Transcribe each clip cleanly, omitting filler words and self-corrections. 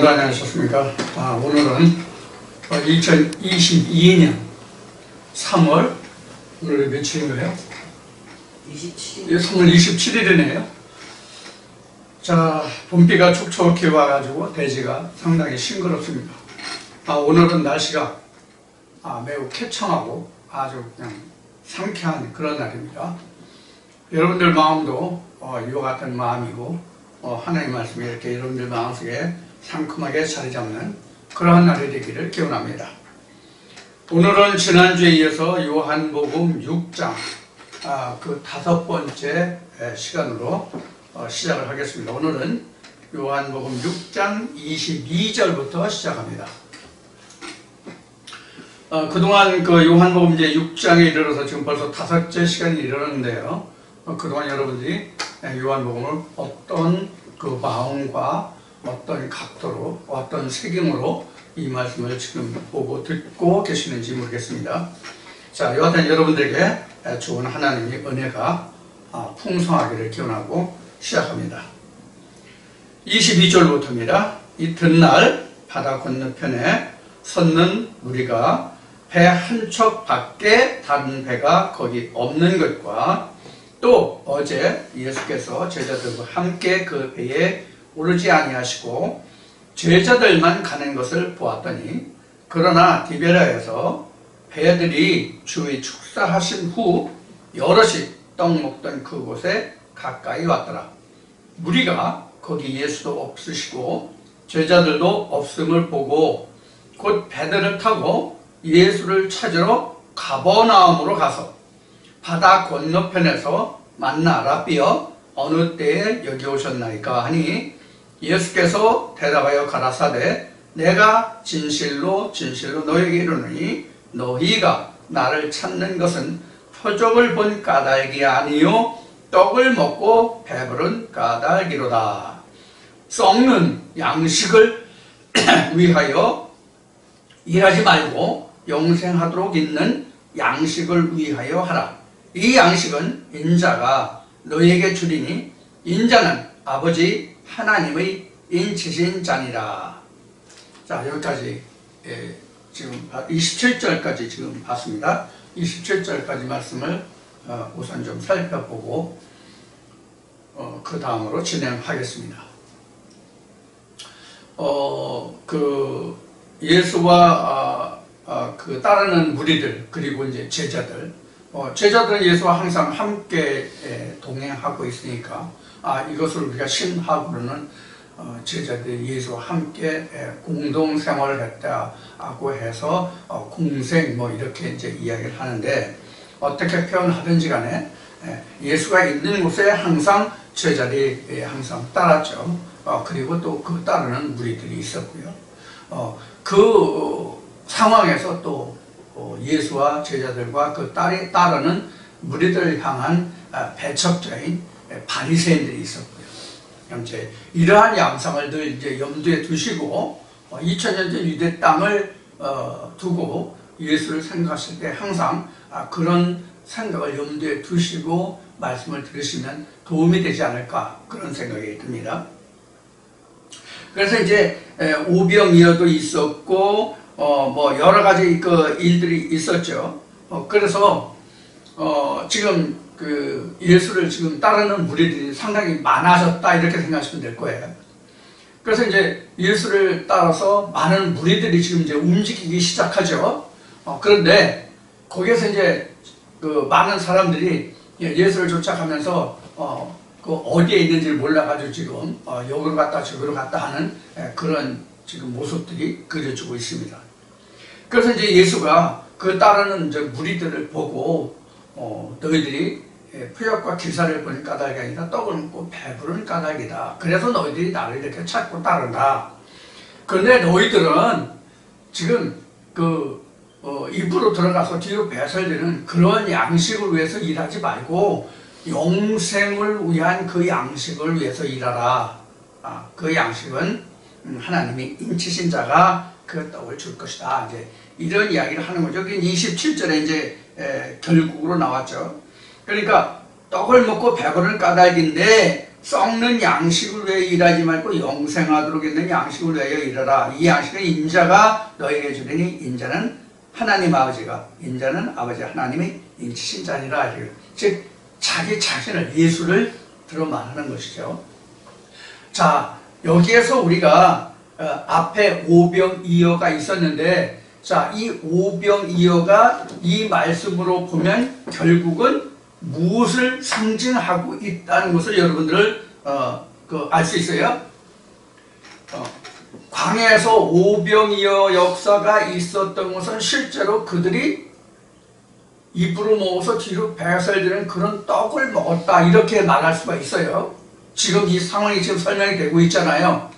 안녕하셨습니까? 오늘은 2022년 3월, 오늘 며칠인가요? 27일. 3월 27일이네요. 자, 봄비가 촉촉히 와가지고 대지가 상당히 싱그럽습니다. 오늘은 날씨가 매우 쾌청하고 아주 그냥 상쾌한 그런 날입니다. 여러분들 마음도 이와 같은 마음이고 하나님의 말씀이 이렇게 여러분들 마음속에 상큼하게 자리 잡는 그러한 날이 되기를 기원합니다. 오늘은 지난주에 이어서 요한복음 6장 그 5번째 시간으로 시작을 하겠습니다. 오늘은 요한복음 6장 22절부터 시작합니다. 그동안 그 요한복음 이제 6장에 이르러서 지금 벌써 5째 시간이 이르렀는데요. 그동안 여러분들이 요한복음을 어떤 그 마음과 어떤 각도로 어떤 색임으로 이 말씀을 지금 보고 듣고 계시는지 모르겠습니다. 자, 여하튼 여러분들에게 좋은 하나님의 은혜가 풍성하기를 기원하고 시작합니다. 22절부터입니다. 이튿날 바다 건너편에 섰는 무리가 배 한 척 밖에 다른 배가 거기 없는 것과 또 어제 예수께서 제자들과 함께 그 배에 오르지 아니하시고 제자들만 가는 것을 보았더니 그러나 디베라에서 배들이 주의 축사하신 후 여럿이 떡 먹던 그곳에 가까이 왔더라. 무리가 거기 예수도 없으시고 제자들도 없음을 보고 곧 배들을 타고 예수를 찾으러 가버나움으로 가서 바다 건너편에서 만나라 삐어 어느 때에 여기 오셨나이까 하니 예수께서 대답하여 가라사대 내가 진실로 진실로 너에게 이르노니 너희가 나를 찾는 것은 표적을 본 까닭이 아니요 떡을 먹고 배부른 까닭이로다. 썩는 양식을 위하여 일하지 말고 영생하도록 있는 양식을 위하여 하라. 이 양식은 인자가 너희에게 주리니 인자는 아버지 하나님의 인치신 자니라. 자, 여기까지 지금 27절까지 지금 봤습니다. 27절까지 말씀을 우선 좀 살펴보고 그 다음으로 진행하겠습니다. 그 예수와 그 따르는 무리들 그리고 이제 제자들, 제자들은 예수와 항상 함께 동행하고 있으니까 이것을 우리가 신학으로는 제자들이 예수와 함께 공동 생활을 했다고 해서 공생 뭐 이렇게 이제 이야기를 하는데 어떻게 표현하든지 간에 예수가 있는 곳에 항상 제자들이 항상 따랐죠. 그리고 또 그 따르는 무리들이 있었고요. 그 상황에서 또 예수와 제자들과 그 따르는 무리들을 향한 배척자인 바리새인들이 있었고요. 이제 이러한 양상을 늘 이제 염두에 두시고 2000년 전 유대 땅을 두고 예수를 생각하실 때 항상 그런 생각을 염두에 두시고 말씀을 들으시면 도움이 되지 않을까 그런 생각이 듭니다. 그래서 이제 오병이어도 있었고 뭐 여러 가지 그 일들이 있었죠. 그래서 지금 그 예수를 지금 따르는 무리들이 상당히 많아졌다 이렇게 생각하시면 될 거예요. 그래서 이제 예수를 따라서 많은 무리들이 지금 이제 움직이기 시작하죠. 그런데 거기에서 이제 그 많은 사람들이 예수를 쫓아가면서 그 어디에 있는지를 몰라가지고 지금 여기로 갔다 저기로 갔다 하는 그런 지금 모습들이 그려지고 있습니다. 그래서 이제 예수가 그 따르는 이제 무리들을 보고 너희들이 표적과 기사를 보는 까닭이 아니라 떡을 먹고 배부른 까닭이다. 그래서 너희들이 나를 이렇게 찾고 따른다. 그런데 너희들은 지금 그 입으로 들어가서 뒤로 배설되는 그런 양식을 위해서 일하지 말고 영생을 위한 그 양식을 위해서 일하라. 그 양식은 하나님이 인치신 자가 그 떡을 줄 것이다. 이제 이런 이야기를 하는 거죠. 27절에 이제 결국으로 나왔죠. 그러니까 떡을 먹고 배부른 까닭인데 썩는 양식을 위해 일하지 말고 영생하도록 있는 양식을 위하여 일하라. 이 양식은 인자가 너에게 주리니 인자는 하나님 아버지가 인자는 아버지 하나님의 인치신 자니라. 즉 자기 자신을 예수를 들어 말하는 것이죠. 자, 여기에서 우리가 앞에 오병이어가 있었는데, 자, 이 오병이어가 이 말씀으로 보면 결국은 무엇을 상징하고 있다는 것을 여러분들 알 수 있어요. 광야에서 오병이어 역사가 있었던 것은 실제로 그들이 입으로 먹어서 뒤로 배설되는 그런 떡을 먹었다, 이렇게 말할 수가 있어요. 지금 이 상황이 지금 설명이 되고 있잖아요.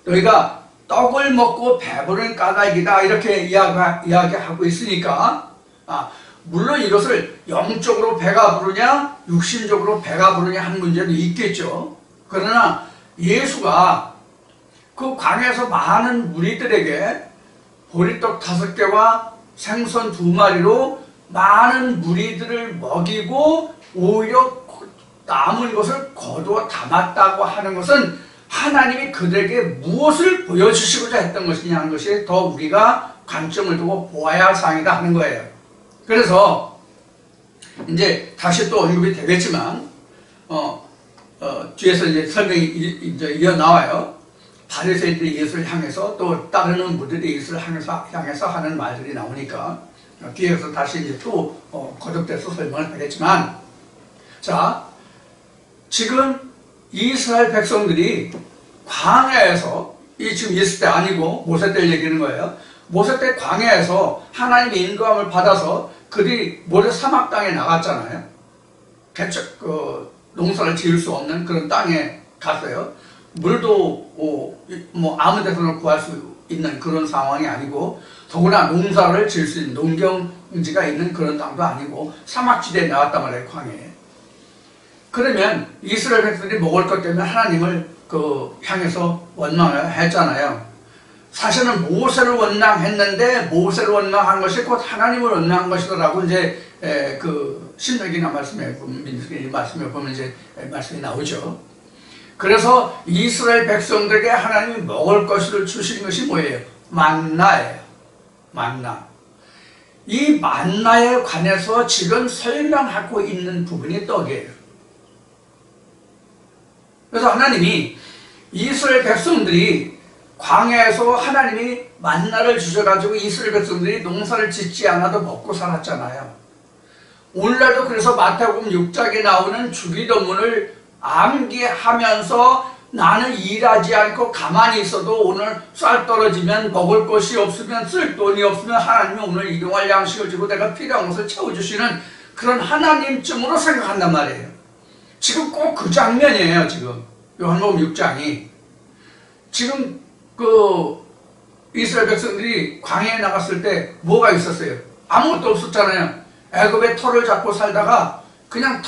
너희가 떡을 먹고 배부른 까닭이다, 이렇게 이야기하고 있으니까, 물론 이것을 영적으로 배가 부르냐 육신적으로 배가 부르냐 하는 문제도 있겠죠. 그러나 예수가 그 광야에서 많은 무리들에게 보리떡 5개와 생선 2마리로 많은 무리들을 먹이고 오히려 남은 것을 거두어 담았다고 하는 것은 하나님이 그들에게 무엇을 보여주시고자 했던 것이냐 하는 것이 더 우리가 관점을 두고 보아야 할 사항이다 하는 거예요. 그래서 이제 다시 또 언급이 되겠지만 뒤에서 이제 설명이 이제 이어 나와요. 바리새인들이 예수를 향해서 또 따르는 무리들이 예수를 향해서 하는 말들이 나오니까 뒤에서 다시 이제 또 거듭돼서 설명을 하겠지만, 자, 지금 이스라엘 백성들이 광야에서, 이 지금 예수 때 아니고 모세 때를 얘기하는 거예요. 모세 때 광야에서 하나님의 인도함을 받아서 그들이 모래 사막 땅에 나갔잖아요. 농사를 지을 수 없는 그런 땅에 갔어요. 물도 아무 데서나 구할 수 있는 그런 상황이 아니고, 더구나 농사를 지을 수 있는 농경지가 있는 그런 땅도 아니고 사막지대에 나왔단 말이에요, 광야에. 그러면 이스라엘 백성들이 먹을 것 때문에 하나님을 향해서 원망을 했잖아요. 사실은 모세를 원망했는데 모세를 원망한 것이 곧 하나님을 원망한 것이더라고. 이제 신명기나 말씀에 보면, 민수기 말씀에 보면 이제 말씀이 나오죠. 그래서 이스라엘 백성들에게 하나님이 먹을 것을 주신 것이 뭐예요? 만나예요. 만나. 이 만나에 관해서 지금 설명하고 있는 부분이 떡이에요. 그래서 하나님이 이스라엘 백성들이 광야에서 하나님이 만나를 주셔가지고 이스라엘 백성들이 농사를 짓지 않아도 먹고 살았잖아요. 오늘날도 그래서 마태복음 6장에 나오는 주기도문을 암기하면서 나는 일하지 않고 가만히 있어도 오늘 쌀 떨어지면 먹을 것이 없으면 쓸 돈이 없으면 하나님이 오늘 일용할 양식을 주고 내가 필요한 것을 채워주시는 그런 하나님쯤으로 생각한단 말이에요. 지금 꼭 그 장면이에요. 지금 요한복음 6장이 지금 이스라엘 백성들이 광야에 나갔을 때 뭐가 있었어요? 아무것도 없었잖아요. 애굽의 터를 잡고 살다가 그냥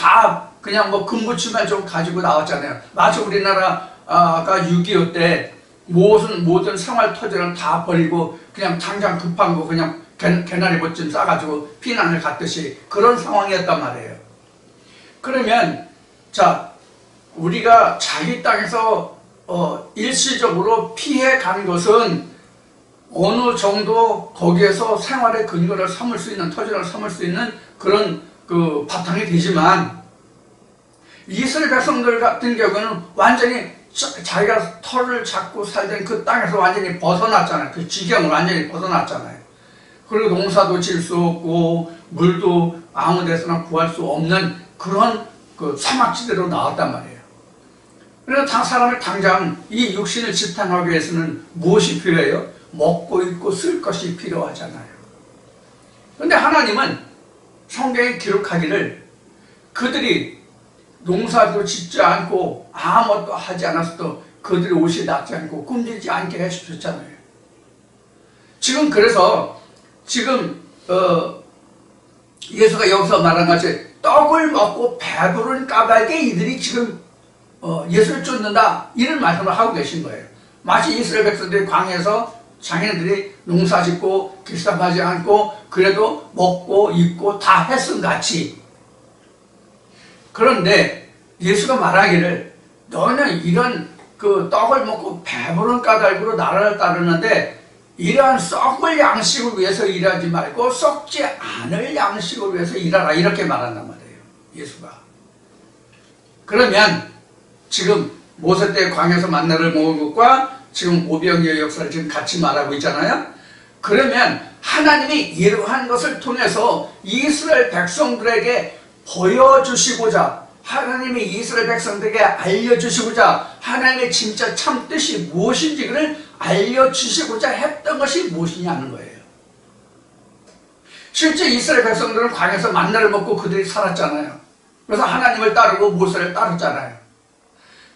뭐 금부치만 좀 가지고 나왔잖아요. 마치 우리나라가 6.25 때 모든 생활 터전을 다 버리고 그냥 당장 급한 거 그냥 개나리 봇좀 싸가지고 피난을 갔듯이 그런 상황이었단 말이에요. 그러면 자, 우리가 자기 땅에서 일시적으로 피해 간 것은 어느 정도 거기에서 생활의 근거를 삼을 수 있는, 터전을 삼을 수 있는 그런 바탕이 되지만, 이스라엘 백성들 같은 경우는 완전히 자기가 터를 잡고 살던 그 땅에서 완전히 벗어났잖아요. 그 지경을 완전히 벗어났잖아요. 그리고 농사도 질 수 없고 물도 아무 데서나 구할 수 없는 그런 사막지대로 나왔단 말이에요. 그래서 사람을 당장 이 육신을 지탱하기 위해서는 무엇이 필요해요? 먹고 입고 쓸 것이 필요하잖아요. 그런데 하나님은 성경에 기록하기를 그들이 농사도 짓지 않고 아무것도 하지 않았어도 그들의 옷이 낫지 않고 꿈들지 않게 해주셨잖아요. 지금 그래서 예수가 여기서 말한 것이 떡을 먹고 배부른 까닭에 이들이 지금 예수를 쫓는다, 이런 말씀을 하고 계신 거예요. 마치 이스라엘 백성들이 광야에서 장인들이 농사 짓고 길쌈하지 않고 그래도 먹고 입고 다 했음 같이. 그런데 예수가 말하기를 너는 이런 그 떡을 먹고 배부른 까닭으로 나라를 따르는데 이러한 썩을 양식을 위해서 일하지 말고 썩지 않을 양식을 위해서 일하라 이렇게 말한단 말이에요. 예수가. 그러면 지금 모세 때 광야에서 만나를 먹은 것과 지금 오병이어 역사를 지금 같이 말하고 있잖아요. 그러면 하나님이 이러한 것을 통해서 이스라엘 백성들에게 보여주시고자 하나님이 이스라엘 백성들에게 알려주시고자 하나님의 진짜 참뜻이 무엇인지를 알려주시고자 했던 것이 무엇이냐는 거예요. 실제 이스라엘 백성들은 광야에서 만나를 먹고 그들이 살았잖아요. 그래서 하나님을 따르고 모세를 따랐잖아요.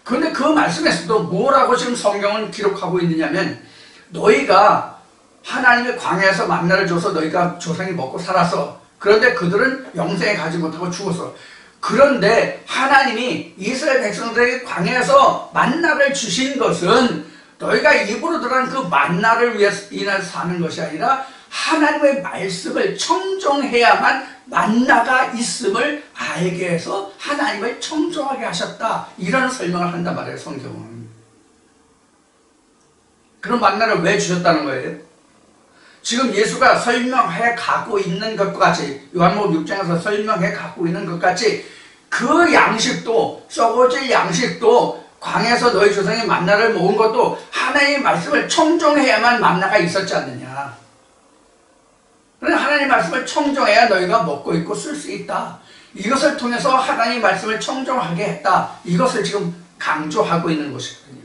그런데 그 말씀에서도 뭐라고 지금 성경은 기록하고 있느냐면 너희가 하나님의 광야에서 만나를 줘서 너희가 조상이 먹고 살았어. 그런데 그들은 영생에 가지 못하고 죽었어. 그런데 하나님이 이스라엘 백성들에게 광야에서 만나를 주신 것은 너희가 입으로 들어간 그 만나를 인해서 사는 것이 아니라 하나님의 말씀을 청종해야만 만나가 있음을 알게 해서 하나님을 청종하게 하셨다. 이런 설명을 한단 말이에요, 성경은. 그럼 만나를 왜 주셨다는 거예요? 지금 예수가 설명해 가고 있는 것과 같이 요한복음 6장에서 설명해 가고 있는 것 같이 그 양식도 썩어질 양식도 광야에서 너희 조상이 만나를 먹은 것도 하나님의 말씀을 청종해야만 만나가 있었지 않느냐. 그러나 하나님의 말씀을 청종해야 너희가 먹고 있고 쓸 수 있다. 이것을 통해서 하나님의 말씀을 청종하게 했다. 이것을 지금 강조하고 있는 것이거든요.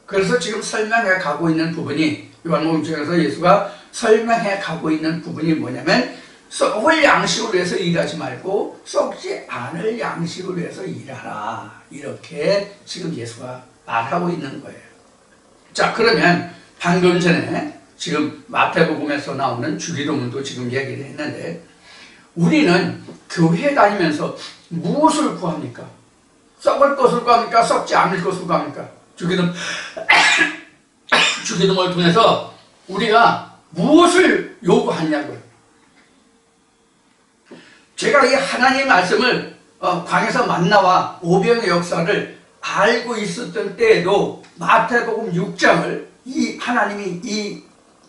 그래서 지금 설명해 가고 있는 부분이 요한복음 중에서 예수가 설명해 가고 있는 부분이 뭐냐면 썩을 양식을 위해서 일하지 말고 썩지 않을 양식을 위해서 일하라. 이렇게 지금 예수가 말하고 있는 거예요. 자, 그러면 방금 전에 지금 마태복음에서 나오는 주기도문도 지금 얘기를 했는데 우리는 교회 다니면서 무엇을 구합니까? 썩을 것을 구합니까? 썩지 않을 것을 구합니까? 주기도문을 통해서 우리가 무엇을 요구하냐고요. 제가 이 하나님의 말씀을 광야에서 만나와 오병의 역사를 알고 있었던 때에도 마태복음 6장을 이 하나님이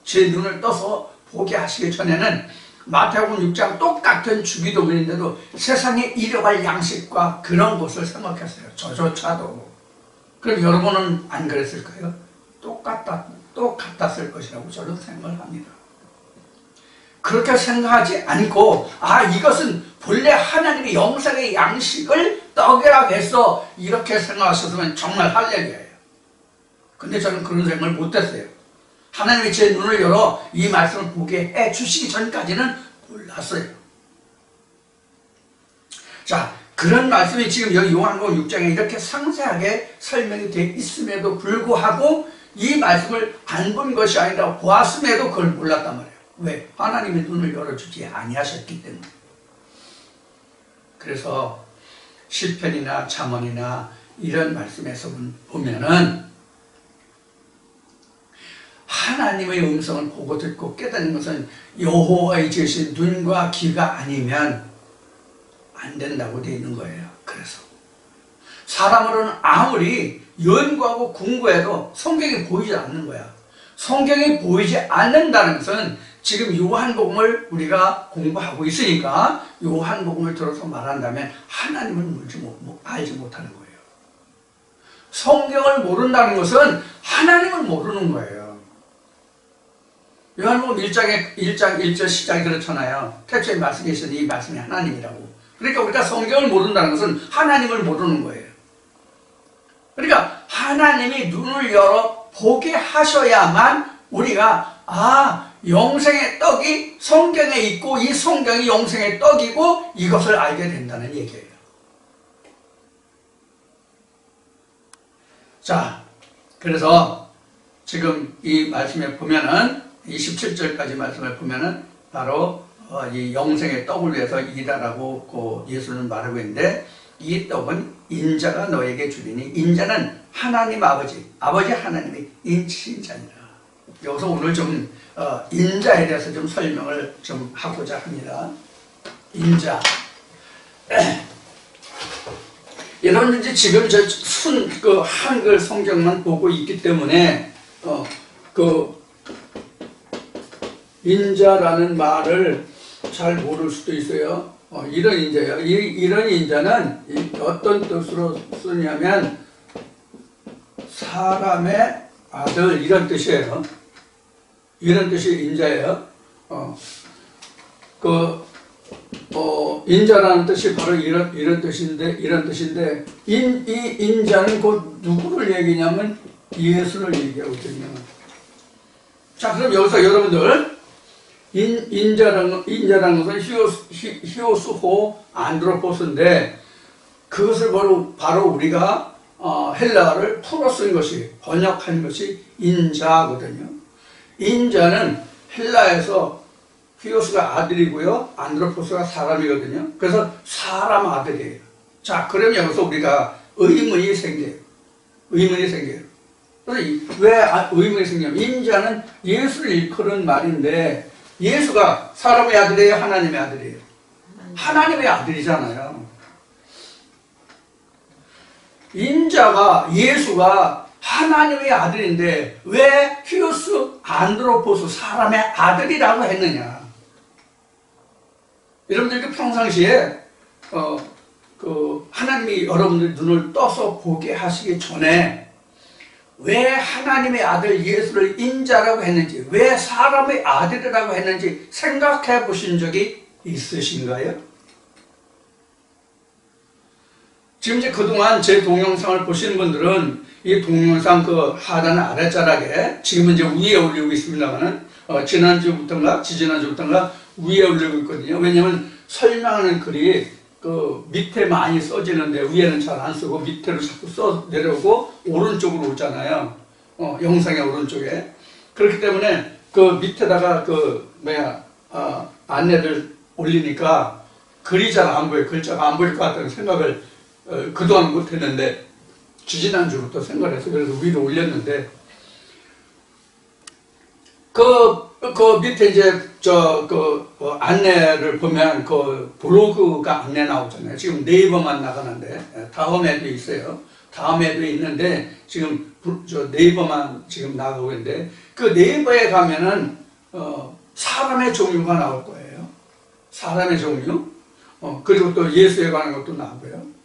제 눈을 떠서 보게 하시기 전에는 마태복음 6장 똑같은 주기도문인데도 세상에 이뤄갈 양식과 그런 것을 생각했어요. 저조차도. 그럼 여러분은 안 그랬을까요? 똑같았을 것이라고 저는 생각을 합니다. 그렇게 생각하지 않고 이것은 본래 하나님의 영생의 양식을 떡이라 해서 이렇게 생각하셨으면 정말 할렐루야예요. 근데 저는 그런 생각을 못했어요. 하나님이 제 눈을 열어 이 말씀을 보게 해주시기 전까지는 몰랐어요. 자, 그런 말씀이 지금 여기 요한복음 6장에 이렇게 상세하게 설명이 되어 있음에도 불구하고 이 말씀을 안 본 것이 아니라 보았음에도 그걸 몰랐단 말이에요. 왜? 하나님의 눈을 열어주지 아니하셨기 때문에. 그래서 시편이나 잠언이나 이런 말씀에서 보면은 하나님의 음성을 보고 듣고 깨닫는 것은 여호와의 주신 눈과 귀가 아니면 안 된다고 되어 있는 거예요. 그래서 사람으로는 아무리 연구하고 공부해도 성경이 보이지 않는 거야. 성경이 보이지 않는다는 것은 지금 요한복음을 우리가 공부하고 있으니까 요한복음을 들어서 말한다면 하나님을 알지 못하는 거예요. 성경을 모른다는 것은 하나님을 모르는 거예요. 요한복음 1장 1절 시작이 그렇잖아요. 태초에 말씀이 있으니 이 말씀이 하나님이라고. 그러니까 우리가 성경을 모른다는 것은 하나님을 모르는 거예요. 그러니까 하나님이 눈을 열어 보게 하셔야만 우리가 영생의 떡이 성경에 있고 이 성경이 영생의 떡이고 이것을 알게 된다는 얘기예요. 자, 그래서 지금 이 말씀에 보면은 27절까지 말씀을 보면은 바로 이 영생의 떡을 위해서 일하라고 예수는 말하고 있는데 이 떡은 인자가 너에게 주리니 인자는 하나님 아버지 하나님의 인치인자니라. 여기서 오늘 좀 인자에 대해서 좀 설명을 좀 하고자 합니다. 인자. 여러분들 이제 지금 그 한글 성경만 보고 있기 때문에 그 인자라는 말을 잘 모를 수도 있어요. 이런 인자예요. 이런 인자는 어떤 뜻으로 쓰냐면 사람의 아들 이런 뜻이에요. 이런 뜻이 인자예요. 인자라는 뜻이 바로 이런 뜻인데 이 인자는 곧 누구를 얘기냐면 예수를 얘기하거든요. 자, 그럼 여기서 여러분들 인자라는 것은 히오스호 안드로포스인데 그것을 바로 우리가 헬라어를 풀어 쓴 것이 번역한 것이 인자거든요. 인자는 헬라에서 히오스가 아들이고요, 안드로포스가 사람이거든요. 그래서 사람 아들이에요. 자, 그럼 여기서 우리가 의문이 생겨요. 그래서 왜 의문이 생기냐면 인자는 예수를 일컫는 말인데 예수가 사람의 아들이에요, 하나님의 아들이에요? 하나님의 아들이잖아요. 예수가 하나님의 아들인데 왜 히오스 안드로포스 사람의 아들이라고 했느냐? 여러분들 평상시에 하나님이 여러분들 눈을 떠서 보게 하시기 전에 왜 하나님의 아들 예수를 인자라고 했는지, 왜 사람의 아들이라고 했는지 생각해 보신 적이 있으신가요? 지금 이제 그동안 제 동영상을 보시는 분들은 이 동영상 그 하단 아래자락에 지금은 이제 위에 올리고 있습니다만은 지난주부터인가 지지난주부터인가 위에 올리고 있거든요. 왜냐하면 설명하는 글이 그 밑에 많이 써지는데 위에는 잘 안 쓰고 밑으로 자꾸 써 내려오고 오른쪽으로 오잖아요. 영상의 오른쪽에. 그렇기 때문에 그 밑에다가 안내를 올리니까 글이 잘 안 보여요. 글자가 안 보일 것 같다는 생각을 그동안 못 했는데 지지난주부터 생각을 해서 그래서 위로 올렸는데 그 밑에 이제 안내를 보면 그 블로그가 안내 나오잖아요. 지금 네이버만 나가는데 다음에도 있어요. 다음에도 있는데 지금 네이버만 지금 나가고 있는데 그 네이버에 가면은 사람의 종류가 나올 거예요. 사람의 종류. 그리고 또 예수에 관한 것도 나오고요.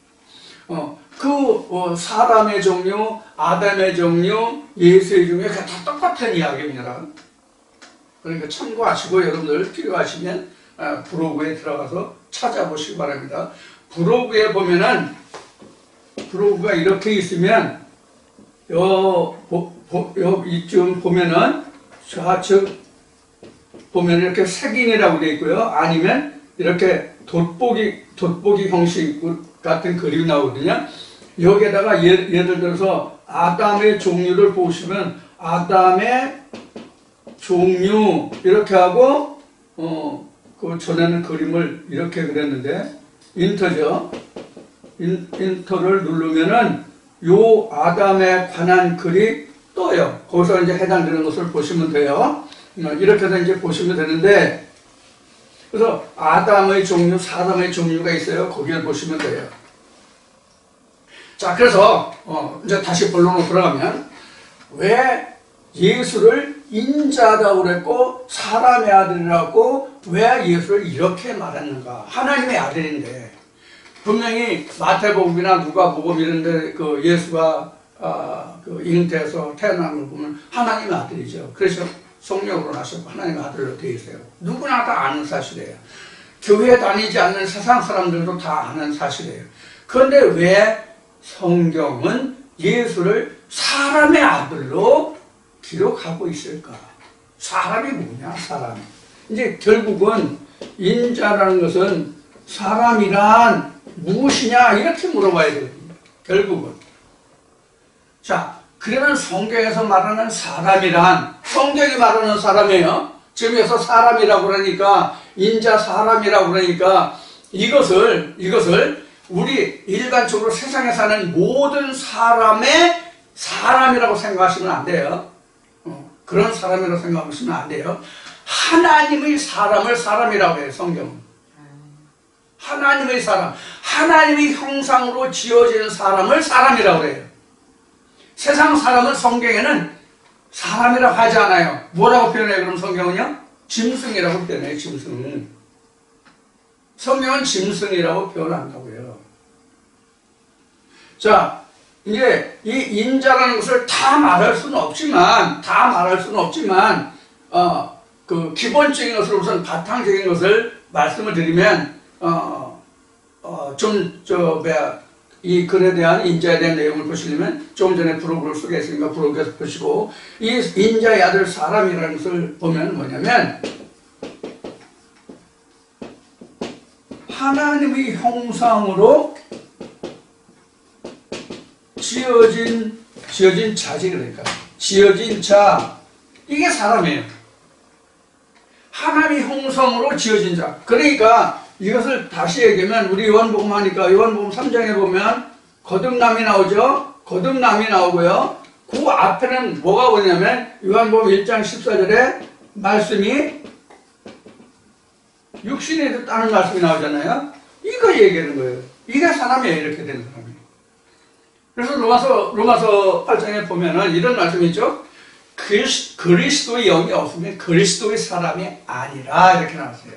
사람의 종류, 아담의 종류, 예수의 종류 다 똑같은 이야기입니다. 그러니까 참고하시고 여러분들 필요하시면 블로그에 들어가서 찾아보시기 바랍니다. 블로그에 보면은 블로그가 이렇게 있으면 이쯤 보면은 좌측 보면 이렇게 색인이라고 되어 있고요. 아니면 이렇게 돋보기 형식 같은 그림이 나오거든요. 여기에다가 예를 들어서 아담의 종류를 보시면 아담의 종류 이렇게 하고 그 전에는 그림을 이렇게 그렸는데 인터죠. 인터를 누르면은 요 아담에 관한 글이 떠요. 거기서 이제 해당되는 것을 보시면 돼요. 이렇게 해서 이제 보시면 되는데 그래서 아담의 종류, 사람의 종류가 있어요. 거기를 보시면 돼요. 자, 그래서 이제 다시 본론으로 들어가면 왜 예수를 인자라고 그랬고 사람의 아들이라고 왜 예수를 이렇게 말했는가? 하나님의 아들인데 분명히 마태복음이나 누가복음 이런데 그 예수가 그 잉태해서 태어난 걸 보면 하나님의 아들이죠. 그래서 성령으로 나셨고 하나님의 아들로 되어 있어요. 누구나 다 아는 사실이에요. 교회 다니지 않는 세상 사람들도 다 아는 사실이에요. 그런데 왜 성경은 예수를 사람의 아들로 기록하고 있을까? 사람이 뭐냐, 사람. 이제 결국은 인자라는 것은 사람이란 무엇이냐, 이렇게 물어봐야 되거든요. 결국은. 자, 그러면 성경에서 말하는 사람이란, 성경이 말하는 사람이에요. 지금 여기서 사람이라고 그러니까, 인자 사람이라고 그러니까, 이것을 우리 일반적으로 세상에 사는 모든 사람이라고 생각하시면 안 돼요. 그런 사람이라고 생각하시면 안 돼요. 하나님의 사람을 사람이라고 해요, 성경은. 하나님의 사람. 하나님의 형상으로 지어진 사람을 사람이라고 그래요. 세상 사람은 성경에는 사람이라고 하지 않아요. 뭐라고 표현해요? 그럼 성경은요? 짐승이라고 표현해요. 짐승. 성경은 짐승이라고 표현한다고요. 자, 이제 이 인자라는 것을 다 말할 수는 없지만, 그 기본적인 것을 우선 바탕적인 것을 말씀을 드리면, 이 글에 대한 인자에 대한 내용을 보시려면 조금 전에 부록을 쓰게 했으니까 부록에서 보시고, 이 인자의 아들 사람이라는 것을 보면 뭐냐면, 하나님의 형상으로 지어진 자지, 그러니까 지어진 자, 이게 사람이에요. 하나님의 형상으로 지어진 자. 그러니까 이것을 다시 얘기하면, 우리 요한복음 하니까 요한복음 3장에 보면 거듭남이 나오죠. 거듭남이 나오고요. 그 앞에는 뭐가 오냐면 요한복음 1장 14절에 말씀이 육신이 됐다는 말씀이 나오잖아요. 이거 얘기하는 거예요. 이게 사람이에요. 이렇게 된 사람이. 그래서 로마서 8장에 보면은 이런 말씀이 있죠. 그리스도의 영이 없으면 그리스도의 사람이 아니라, 이렇게 나왔어요.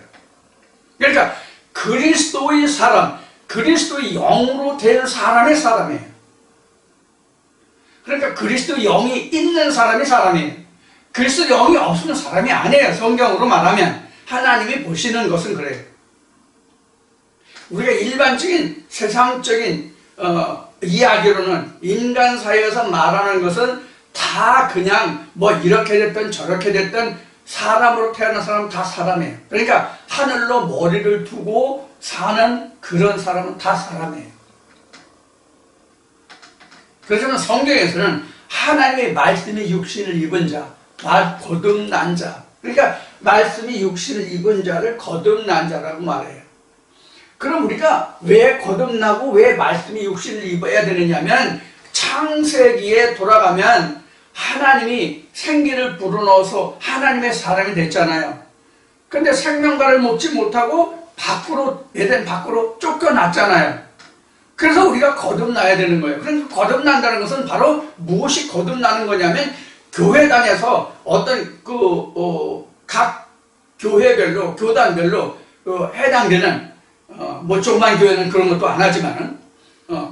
그러니까 그리스도의 사람, 그리스도의 영으로 된 사람의 사람이에요. 그러니까 그리스도의 영이 있는 사람이 사람이에요. 그리스도 영이 없으면 사람이 아니에요. 성경으로 말하면. 하나님이 보시는 것은 그래요. 우리가 일반적인 세상적인 이야기로는 인간 사회에서 말하는 것은 다 그냥 뭐 이렇게 됐든 저렇게 됐든 사람으로 태어난 사람은 다 사람이에요. 그러니까 하늘로 머리를 두고 사는 그런 사람은 다 사람이에요. 그렇지만 성경에서는 하나님의 말씀이 육신을 입은 자, 거듭난 자, 그러니까 말씀이 육신을 입은 자를 거듭난 자라고 말해요. 그럼 우리가 왜 거듭나고 왜 말씀이 육신을 입어야 되느냐면, 창세기에 돌아가면 하나님이 생기를 불어넣어서 하나님의 사람이 됐잖아요. 근데 생명과를 먹지 못하고 에덴 밖으로 쫓겨났잖아요. 그래서 우리가 거듭나야 되는 거예요. 그래서 거듭난다는 것은 바로 무엇이 거듭나는 거냐면, 교회당에서 어떤 각 교회별로, 교단별로 해당되는, 뭐 조그만 교회는 그런 것도 안 하지만은,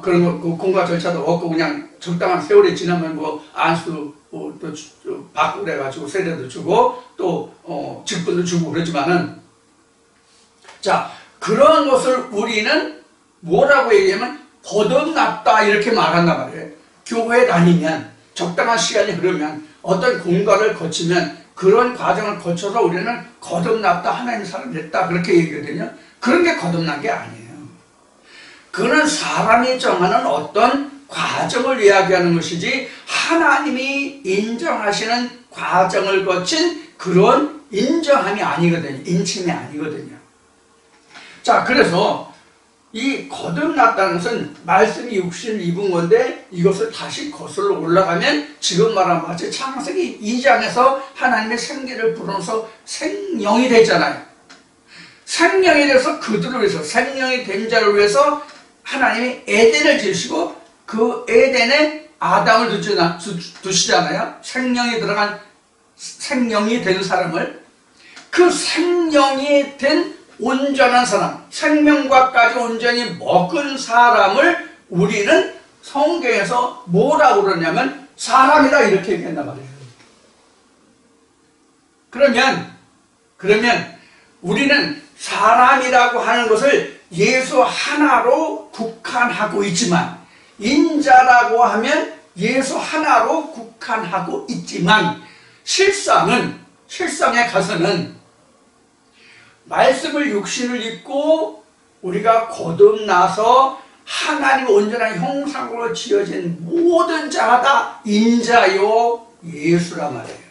그런 거 공과 절차도 없고 그냥 적당한 세월이 지나면 뭐 안수 또 받고 그래가지고 세례도 주고 또 직분도 주고 그러지만은, 자, 그런 것을 우리는 뭐라고 얘기하면 거듭났다, 이렇게 말한단 말이에요. 교회 다니면, 적당한 시간이 흐르면, 어떤 공과를 거치면, 그런 과정을 거쳐서 우리는 거듭났다, 하나님의 사람이 됐다, 그렇게 얘기하거든요. 그런 게 거듭난 게 아니에요. 그는 사람이 정하는 어떤 과정을 이야기하는 것이지, 하나님이 인정하시는 과정을 거친 그런 인정함이 아니거든요. 인침이 아니거든요. 자, 그래서 이 거듭났다는 것은 말씀이 육신을 입은 건데, 이것을 다시 거슬러 올라가면 지금 말한 마치 창세기 2장에서 하나님의 생기를 불어넣어서 생명이 됐잖아요. 생명이 돼서 그들을 위해서, 생명이 된 자를 위해서 하나님이 에덴을 지으시고 그 에덴에 아담을 두시잖아요. 생명이 들어간, 생명이 된 사람을, 그 생명이 된 온전한 사람, 생명과까지 온전히 먹은 사람을 우리는 성경에서 뭐라고 그러냐면 사람이다, 이렇게 얘기한단 말이에요. 그러면 우리는 사람이라고 하는 것을 예수 하나로 국한하고 있지만, 인자라고 하면 예수 하나로 국한하고 있지만, 실상에 가서는 말씀을 육신을 입고 우리가 거듭나서 하나님의 온전한 형상으로 지어진 모든 자가 다 인자요 예수란 말이에요.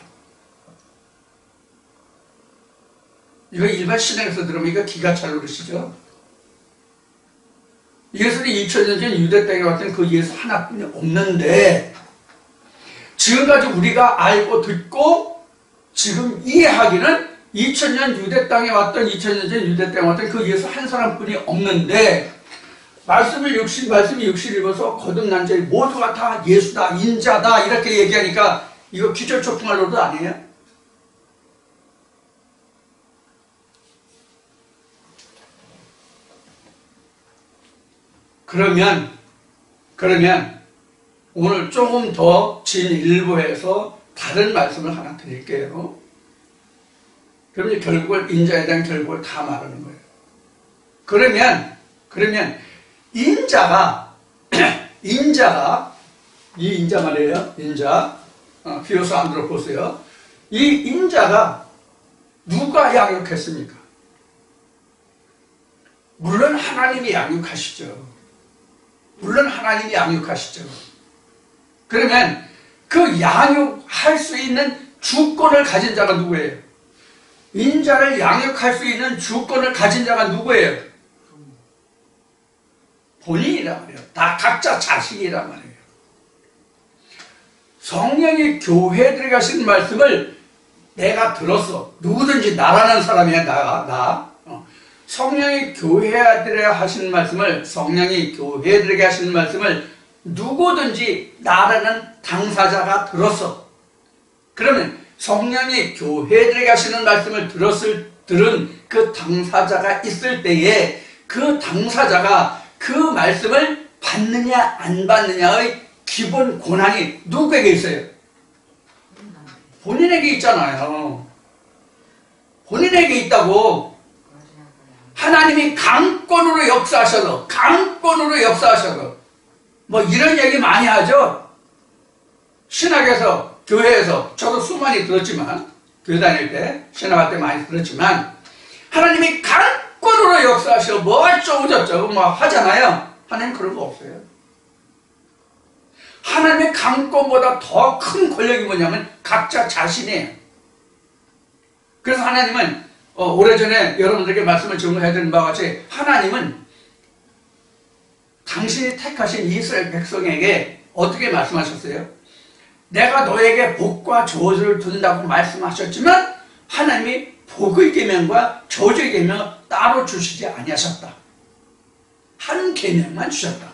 이거 일반 신앙에서 들으면 이거 기가 찰 그러시죠? 예수는 2000년 전 유대 땅에 왔던 그 예수 하나뿐이 없는데, 지금까지 우리가 알고 듣고 지금 이해하기는 2000년 유대 땅에 왔던, 2000년 전 유대 땅에 왔던 그 예수 한 사람뿐이 없는데, 말씀이 육신을 입어서 거듭난 자들 모두가 다 예수다, 인자다 이렇게 얘기하니까 이거 기절초풍할 노릇 아니에요? 그러면 오늘 조금 더 진일보해서 다른 말씀을 하나 드릴게요. 그러면 결국은 인자에 대한 결국을 다 말하는 거예요. 그러면 인자가 이 인자 말이에요. 인자 피오스 안드로포스요. 이 인자가 누가 양육했습니까? 물론 하나님이 양육하시죠. 그러면 그 양육할 수 있는 주권을 가진 자가 누구예요? 인자를 양육할 수 있는 주권을 가진 자가 누구예요? 본인이란 말이에요. 다 각자 자식이란 말이에요. 성령이 교회에 들어가신 말씀을 내가 들었어. 누구든지 나라는 사람이야. 나. 성령이 교회들에게 하시는 말씀을 누구든지 나라는 당사자가 들었어. 그러면 성령이 교회들에게 하시는 말씀을 들은 그 당사자가 있을 때에 그 당사자가 그 말씀을 받느냐 안 받느냐의 기본 권한이 누구에게 있어요? 본인에게 있잖아요. 본인에게 있다고. 하나님이 강권으로 역사하셔도 뭐 이런 얘기 많이 하죠. 신학에서 교회에서 저도 수많이 들었지만 교회 다닐 때 신학할 때 많이 들었지만 하나님이 강권으로 역사하셔 뭐 어쩌고 저쩌고 뭐 하잖아요. 하나님 그런 거 없어요. 하나님의 강권보다 더 큰 권력이 뭐냐면 각자 자신이에요. 그래서 하나님은 오래전에 여러분들에게 말씀을 증거해드린 바와 같이 하나님은 당신이 택하신 이스라엘 백성에게 어떻게 말씀하셨어요? 내가 너에게 복과 저주를 둔다고 말씀하셨지만 하나님이 복의 계명과 저주의 계명을 따로 주시지 아니하셨다. 한 계명만 주셨다.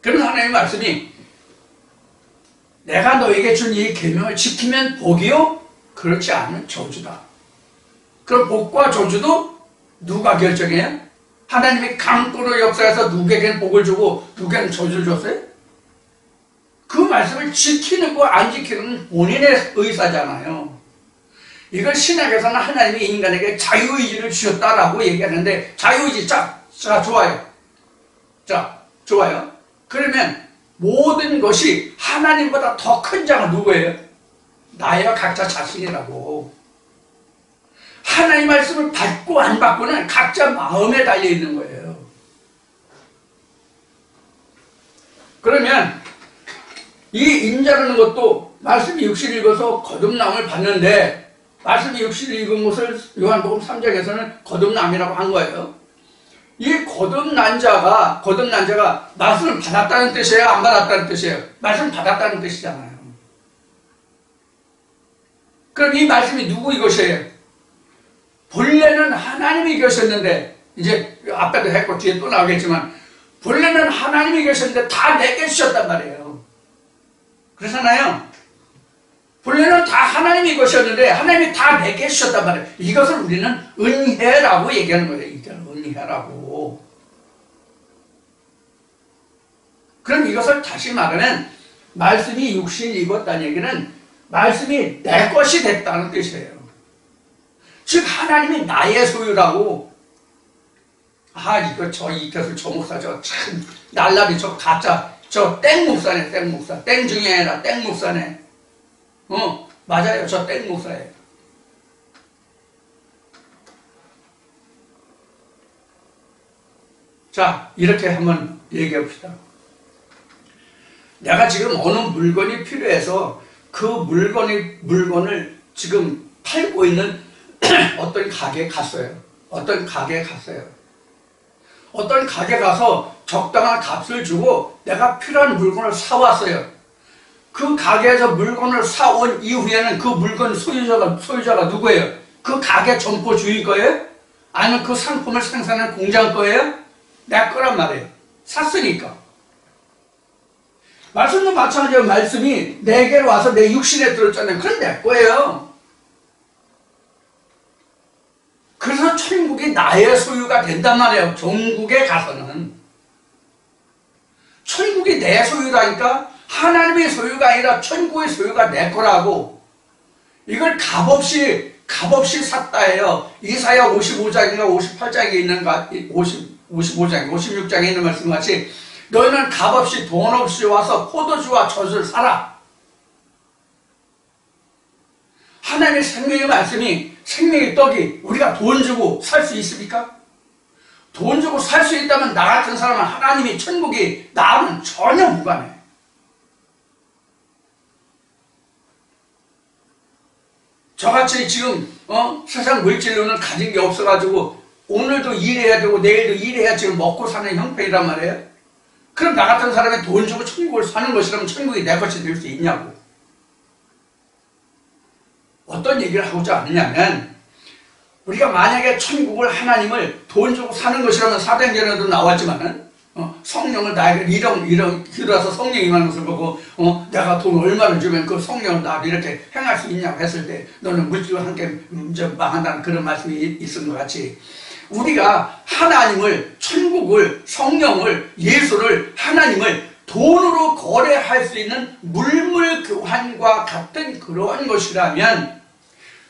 그러면 하나님의 말씀이 내가 너에게 준 이 계명을 지키면 복이요 그렇지 않으면 저주다. 그럼 복과 저주도 누가 결정해요? 하나님이 강권으로 역사해서 누구에게는 복을 주고 누구에게는 저주를 줬어요? 그 말씀을 지키는 거 안 지키는 본인의 의사잖아요. 이걸 신학에서는 하나님이 인간에게 자유의지를 주셨다라고 얘기하는데 자유의지 자 좋아요. 좋아요. 그러면 모든 것이 하나님보다 더 큰 자가 누구예요? 나와 각자 자신이라고. 하나님 말씀을 받고 안 받고는 각자 마음에 달려있는 거예요. 그러면 이 인자라는 것도 말씀이 육신을 입어서 거듭남을 받는데 말씀이 육신을 입은 것을 요한복음 3장에서는 거듭남이라고 한 거예요. 이 거듭난 자가 말씀을 받았다는 뜻이에요? 안 받았다는 뜻이에요? 말씀을 받았다는 뜻이잖아요. 그럼 이 말씀이 누구 이것이에요? 본래는 하나님이 계셨는데 이제 앞에도 했고 뒤에 또 나오겠지만 본래는 하나님이 계셨는데 다 내게 주셨단 말이에요. 그렇잖아요. 본래는 다 하나님이 것이었는데 하나님이 다 내게 주셨단 말이에요. 이것을 우리는 은혜라고 얘기하는 거예요. 이건 은혜라고. 그럼 이것을 다시 말하면 말씀이 육신을 입었다는 얘기는 말씀이 내 것이 됐다는 뜻이에요. 즉 하나님이 나의 소유라고. 이거 이 교수 저 목사 저 참 날라리 저 가짜 저 땡 목사네. 땡 중에 아니라 땡 목사네. 맞아요. 저 땡 목사예요. 자, 이렇게 한번 얘기해 봅시다. 내가 지금 어느 물건이 필요해서 그 물건을 지금 팔고 있는 어떤 가게에 갔어요. 어떤 가게 가서 적당한 값을 주고 내가 필요한 물건을 사왔어요. 그 가게에서 물건을 사온 이후에는 그 물건 소유자가 누구예요? 그 가게 점포 주인 거예요? 아니면 그 상품을 생산하는 공장 거예요? 내 거란 말이에요. 샀으니까. 말씀도 마찬가지로 말씀이 내게로 와서 내 육신에 들었잖아요. 그건 내 거예요. 그래서 천국이 나의 소유가 된단 말이에요. 종국에 가서는. 천국이 내 소유라니까 하나님의 소유가 아니라 천국의 소유가 내 거라고. 이걸 값없이 샀다예요. 이사야 55장인가 58장에 있는 것, 55장, 56장에 있는 말씀 같이 너희는 값없이 돈 없이 와서 포도주와 젖을 사라. 하나님의 생명의 말씀이 생명의 떡이 우리가 돈 주고 살 수 있습니까? 돈 주고 살 수 있다면 나 같은 사람은 하나님이 천국이 나는 전혀 무관해. 저같이 지금 세상 물질로는 가진 게 없어가지고 오늘도 일해야 되고 내일도 일해야 지금 먹고 사는 형편이란 말이에요. 그럼 나 같은 사람이 돈 주고 천국을 사는 것이라면 천국이 내 것이 될 수 있냐고. 어떤 얘기를 하고자 하느냐면 우리가 만약에 천국을 하나님을 돈 주고 사는 것이라면 사도행전에도 나왔지만은 성령을 나에게 이런 기도해서 성령이 임하는 것을 보고 내가 돈 얼마를 주면 그 성령을 나를 이렇게 행할 수 있냐고 했을 때 너는 물질과 함께 망한다는 그런 말씀이 있은 것 같이 우리가 하나님을 천국을 성령을 예수를 하나님을 돈으로 거래할 수 있는 물물 교환과 같은 그러한 것이라면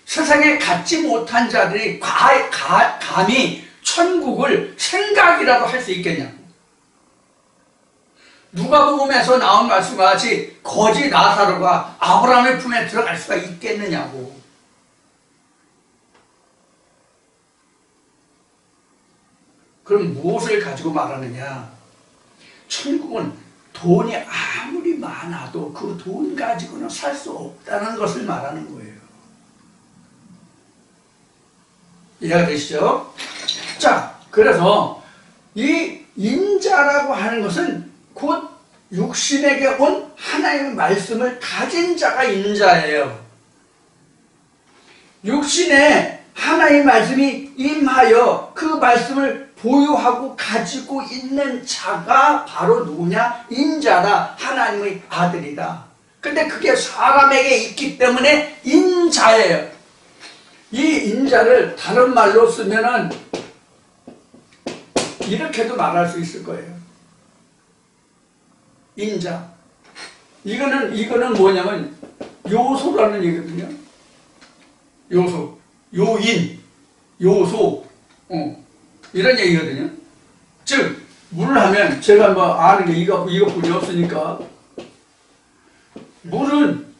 세상에 갖지 못한 자들이 감히 천국을 생각이라도 할 수 있겠냐고. 누가복음에서 나온 말씀과 같이 거지 나사로가 아브라함의 품에 들어갈 수가 있겠느냐고. 그럼 무엇을 가지고 말하느냐? 천국은 돈이 아무리 많아도 그 돈 가지고는 살 수 없다는 것을 말하는 거예요. 이해가 되시죠? 자, 그래서 이 인자라고 하는 것은 곧 육신에게 온 하나님의 말씀을 가진 자가 인자예요. 육신에 하나님의 말씀이 임하여 그 말씀을 보유하고 가지고 있는 자가 바로 누구냐? 인자다. 하나님의 아들이다. 근데 그게 사람에게 있기 때문에 인자예요. 이 인자를 다른 말로 쓰면은 이렇게도 말할 수 있을 거예요. 인자. 이거는 뭐냐면 요소라는 얘기거든요. 요소, 요인, 요소, 이런 얘기거든요. 즉 물을 하면 제가 뭐 아는 게 이것뿐이 없으니까 물은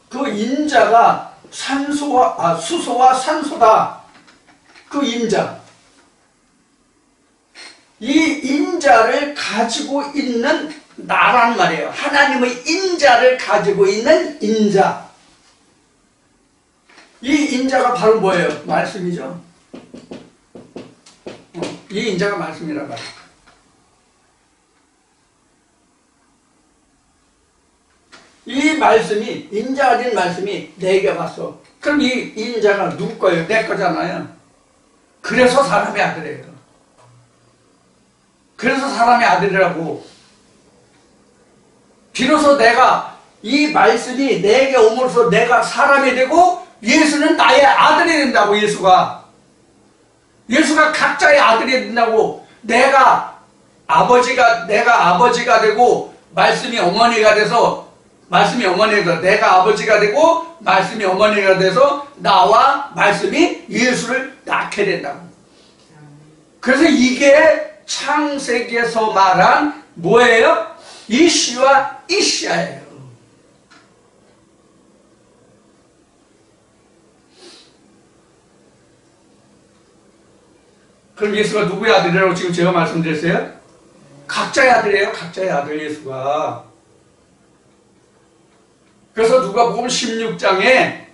그 인자가 수소와 산소다. 그 인자. 이 인자를 가지고 있는 나란 말이에요. 하나님의 인자를 가지고 있는 인자. 이 인자가 바로 뭐예요? 말씀이죠. 이 인자가 말씀이란 말이에요. 이 말씀이 인자가 된 말씀이 내게 왔어. 그럼 이 인자가 누구 거예요? 내 거잖아요. 그래서 사람의 아들이에요. 그래서 사람의 아들이라고. 비로소 내가 이 말씀이 내게 오므로써 내가 사람이 되고 예수는 나의 아들이 된다고. 예수가 각자의 아들이 된다고. 내가 아버지가 되고 말씀이 어머니가 돼서 내가 아버지가 되고 말씀이 어머니가 돼서 나와 말씀이 예수를 낳게 된다고. 그래서 이게 창세기에서 말한 뭐예요? 이시와 이시아예요. 그럼 예수가 누구의 아들이라고 지금 제가 말씀드렸어요? 각자의 아들이에요. 각자의 아들 예수가. 그래서 누가복음 16장에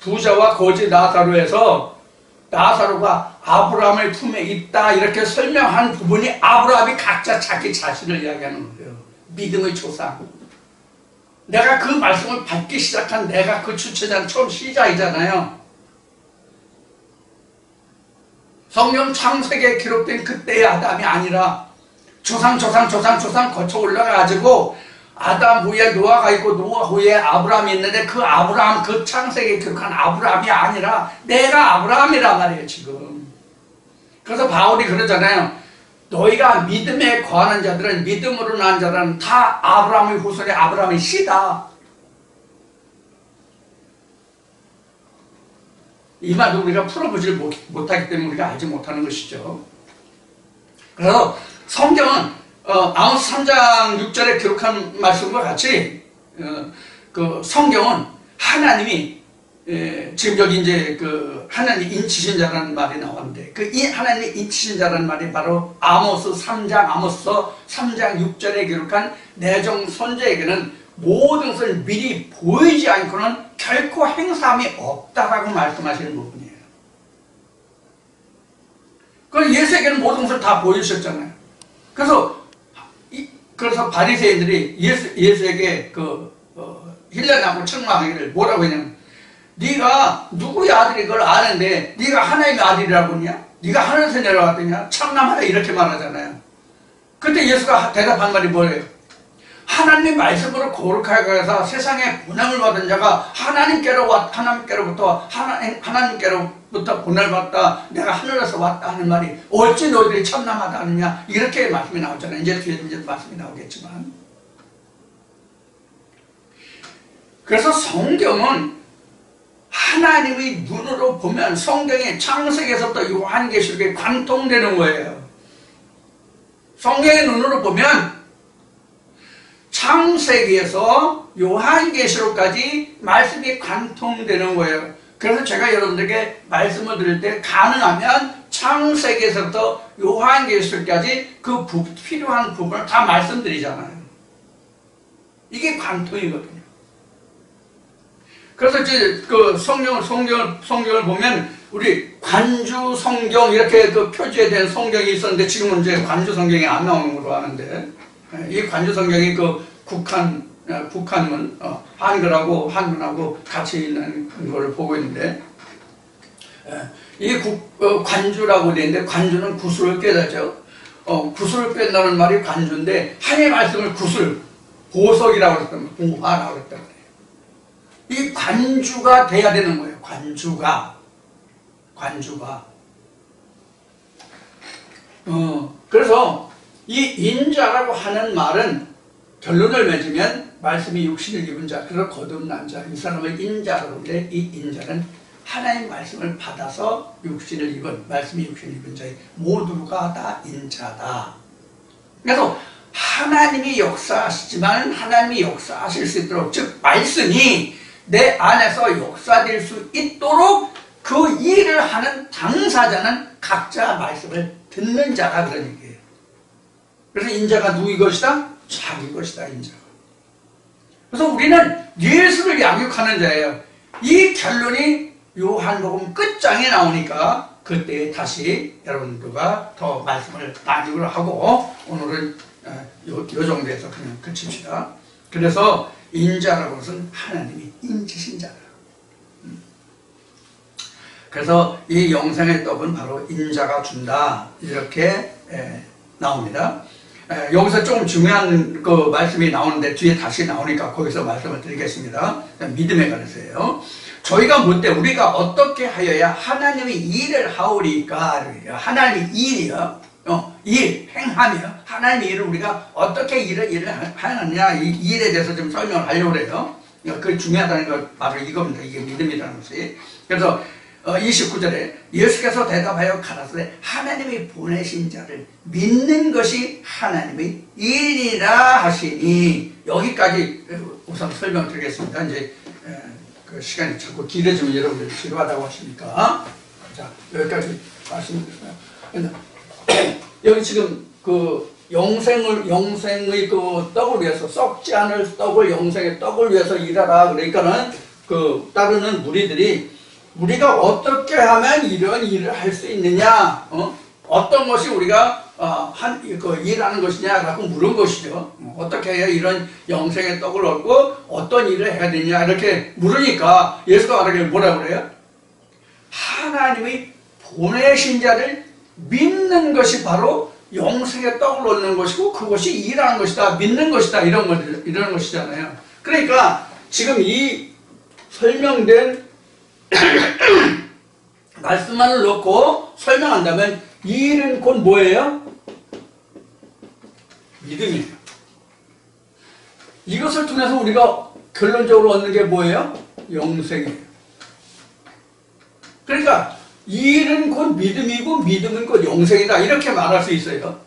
부자와 거지 나사로에서 나사로가 아브라함의 품에 있다 이렇게 설명한 부분이 아브라함이 각자 자기 자신을 이야기하는 거예요. 믿음의 조상. 내가 그 말씀을 받기 시작한 내가 그 주체자는 처음 시작이잖아요. 성경 창세기에 기록된 그때의 아담이 아니라 조상 거쳐 올라가가지고 아담 후에 노아가 있고 노아 후에 아브라함이 있는데 그 아브라함, 그 창세기에 기록한 아브라함이 아니라 내가 아브라함이란 말이에요 지금. 그래서 바울이 그러잖아요. 너희가 믿음에 거하는 자들은, 믿음으로 난 자들은 다 아브라함의 후손의 아브라함의 씨다. 이 말도 우리가 풀어보질 못하기 때문에 우리가 알지 못하는 것이죠. 그래서 성경은 아모스 3장 6절에 기록한 말씀과 같이 그 성경은 하나님이 지금 여기 이제 그 하나님 인치신 자라는 말이 나왔는데 그 하나님 인치신 자라는 말이 바로 아모스 3장 6절에 기록한 내정 선지에게는 모든 것을 미리 보이지 않고는 결코 행사함이 없다라고 말씀하시는 부분이에요. 그걸 예수에게는 모든 것을 다 보여주셨잖아요. 그래서 바리새인들이 예수에게 힐난하고 책망하기를 뭐라고 했냐면, 네가 누구의 아들이 그걸 아는데 네가 하나님의 아들이라고 하냐? 네가 하늘에서 내려왔더냐? 참남하다 이렇게 말하잖아요. 그때 예수가 대답한 말이 뭐예요? 하나님 말씀으로 거룩하게 해서 세상에 본향을 받은 자가 하나님께로부터 본향을 받다 내가 하늘에서 왔다 하는 말이 어찌 너희들이 참남하다 하느냐 이렇게 말씀이 나오잖아요. 이제 뒤에 이제 말씀이 나오겠지만, 그래서 성경은 하나님의 눈으로 보면 성경의 창세기에서부터 요한계시록에 관통되는 거예요. 성경의 눈으로 보면 창세기에서 요한계시록까지 말씀이 관통되는 거예요. 그래서 제가 여러분들에게 말씀을 드릴 때 가능하면 창세기에서부터 요한계시록까지 그 필요한 부분을 다 말씀드리잖아요. 이게 관통이거든요. 그래서 이제 그 성경을 보면 우리 관주 성경 이렇게 그 표지에 성경이 있었는데 지금은 이제 관주 성경이 안 나오는 걸로 아는데, 이 관주 성경이 그 북한문 한글하고 같이 있는 걸 보고 있는데, 이 관주라고 되어 있는데 관주는 구슬을 꿰다죠. 구슬을 꿰다는 말이 관주인데 하나님의 말씀을 구슬, 보석이라고 했단 말이에요. 보화라고 했단 말이에요. 이 관주가 돼야 되는 거예요. 관주가. 그래서 이 인자라고 하는 말은 결론을 맺으면 말씀이 육신을 입은 자, 그래서 거듭난 자, 이 사람을 인자라고 하는데 이 인자는 하나님 말씀을 받아서 육신을 입은, 말씀이 육신을 입은 자의 모두가 다 인자다. 그래서 하나님이 역사하시지만 하나님이 역사하실 수 있도록, 즉 말씀이 내 안에서 역사될 수 있도록 그 일을 하는 당사자는 각자 말씀을 듣는 자가 그런 얘기예요. 그래서 인자가 누구의 것이다? 자기 것이다, 인자가. 그래서 우리는 예수를 양육하는 자예요. 이 결론이 요한복음 끝장에 나오니까 그때 다시 여러분들과 더 말씀을 나누기로 하고 오늘은 요 정도에서 그냥 그칩시다. 그래서 인자라고 것은 하나님이 인치신 자다. 그래서 이 영생의 떡은 바로 인자가 준다, 이렇게 나옵니다. 여기서 조금 중요한 그 말씀이 나오는데 뒤에 다시 나오니까 거기서 말씀을 드리겠습니다. 믿음에 관해서예요. 저희가 묻되 우리가 어떻게 하여야 하나님의 일을 하오리까? 하나님의 일이요. 행하며 하나님의 일을 우리가 어떻게 일을 하느냐, 이 일에 대해서 좀 설명을 하려고 해요. 그게 중요하다는 건 바로 이겁니다. 이게 믿음이라는 것이. 그래서 29절에 예수께서 대답하여 가라사대 하나님이 보내신 자를 믿는 것이 하나님의 일이라 하시니, 여기까지 우선 설명드리겠습니다. 이제 그 시간이 자꾸 길어지면 여러분들이 지루하다고 하시니까 자, 여기까지 말씀드렸어요. 여기 지금 그 영생의 그 떡을 위해서, 썩지 않을 떡을, 영생의 떡을 위해서 일하라. 그러니까는 그 따르는 무리들이 우리가 어떻게 하면 이런 일을 할 수 있느냐, 어떤 것이 우리가 일하는 것이냐라고 물은 것이죠. 어떻게 해야 이런 영생의 떡을 얻고 어떤 일을 해야 되냐 이렇게 물으니까 예수가 말하기를 뭐라고 그래요? 하나님의 보내신 자를 믿는 것이 바로 영생의 떡을 얻는 것이고 그것이 일하는 것이다, 믿는 것이다, 이런 것이잖아요. 그러니까 지금 이 설명된 말씀만을 놓고 설명한다면 이 일은 곧 뭐예요? 믿음이에요. 이것을 통해서 우리가 결론적으로 얻는 게 뭐예요? 영생이에요. 그러니까 이 일은 곧 믿음이고 믿음은 곧 영생이다, 이렇게 말할 수 있어요.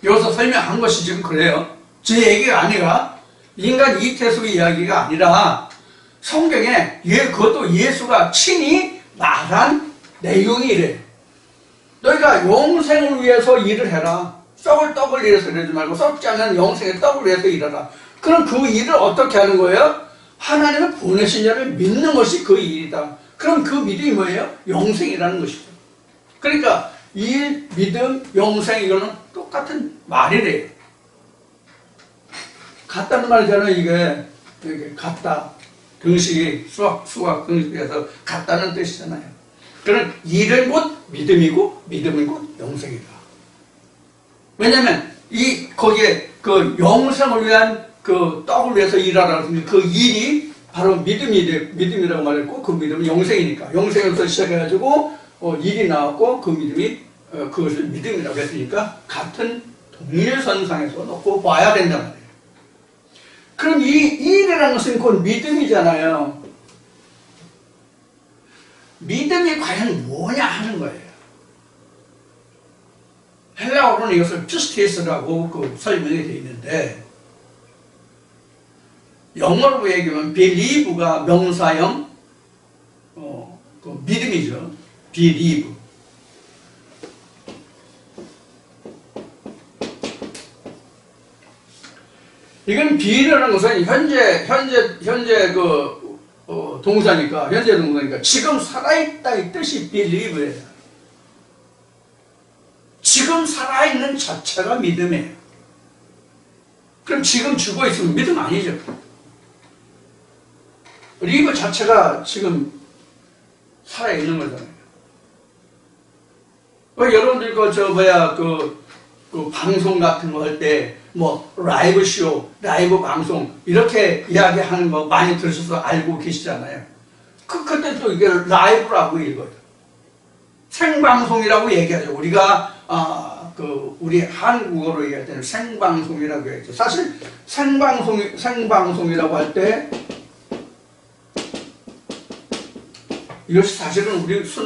여기서 설명한 것이 지금 그래요. 제 얘기가 아니라 인간 이태숙의 이야기가 아니라 성경에 그것도 예수가 친히 말한 내용이 이래요. 너희가 영생을 위해서 일을 해라. 썩을 떡을 위해서 이러지 말고 썩지 않는 영생의 떡을 위해서 일하라. 그럼 그 일을 어떻게 하는 거예요? 하나님을 보내신 자를 믿는 것이 그 일이다. 그럼 그 믿음이 뭐예요? 영생이라는 것이죠. 그러니까 일, 믿음, 영생, 이거는 똑같은 말이래요. 같다는 말이잖아요. 이게 같다. 등식이 수학 등식에서 같다는 뜻이잖아요. 그런 일은 곧 믿음이고 믿음은 곧 영생이다. 왜냐하면 거기에 그 영생을 위한 그 떡을 위해서 일하라는 그 일이 바로 믿음이라고 말했고, 그 믿음은 영생이니까 영생에서 시작해가지고 일이 나왔고 그 믿음이 그것을 믿음이라고 했으니까 같은 동일선상에서 놓고 봐야 된단 말이에요. 그럼 이 일이라는 것은 곧 믿음이잖아요. 믿음이 과연 뭐냐 하는 거예요. 헬라어로는 이것을 피스티스라고 설명이 되어 있는데, 영어로 얘기하면 believe가 명사형 그 믿음이죠. believe. 이건 be라는 것은 현재 동사니까, 현재 동사니까 지금 살아있다 이 뜻이 believe예요. 지금 살아있는 자체가 믿음이에요. 그럼 지금 죽어 있으면 믿음 아니죠. 리브 자체가 지금 살아있는 거잖아요. 여러분들 그 방송 같은 거 할 때 라이브 쇼, 라이브 방송 이렇게 이야기하는 거 많이 들으셔서 알고 계시잖아요. 그때 또 이게 라이브라고 읽어요. 생방송이라고 얘기하죠. 우리가 우리 한국어로 얘기할 때는 생방송이라고 얘기하죠. 사실 생방송이라고 할 때 이것이 사실은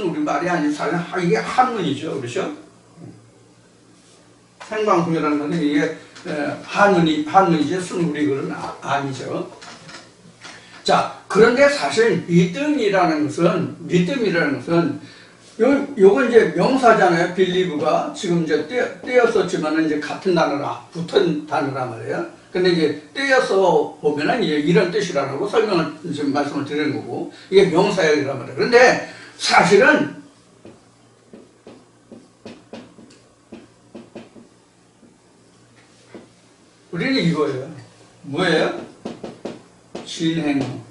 우리말이 아니고 사실은 이게 한문이죠. 그렇죠? 생방송이라는 것은 이게 한문이지 순우리글은 아니죠. 자, 그런데 사실 믿음이라는 것은 요건 이제 명사잖아요. 빌리브가 지금 이제 떼었었지만은 이제 같은 단어라, 붙은 단어란 말이에요. 근데 이제 떼어서 보면은 이런 뜻이라고 설명을 지금 말씀을 드리는 거고, 이게 명사형이란 말이에요. 그런데 사실은 우리는 이거예요. 뭐예요? 진행형.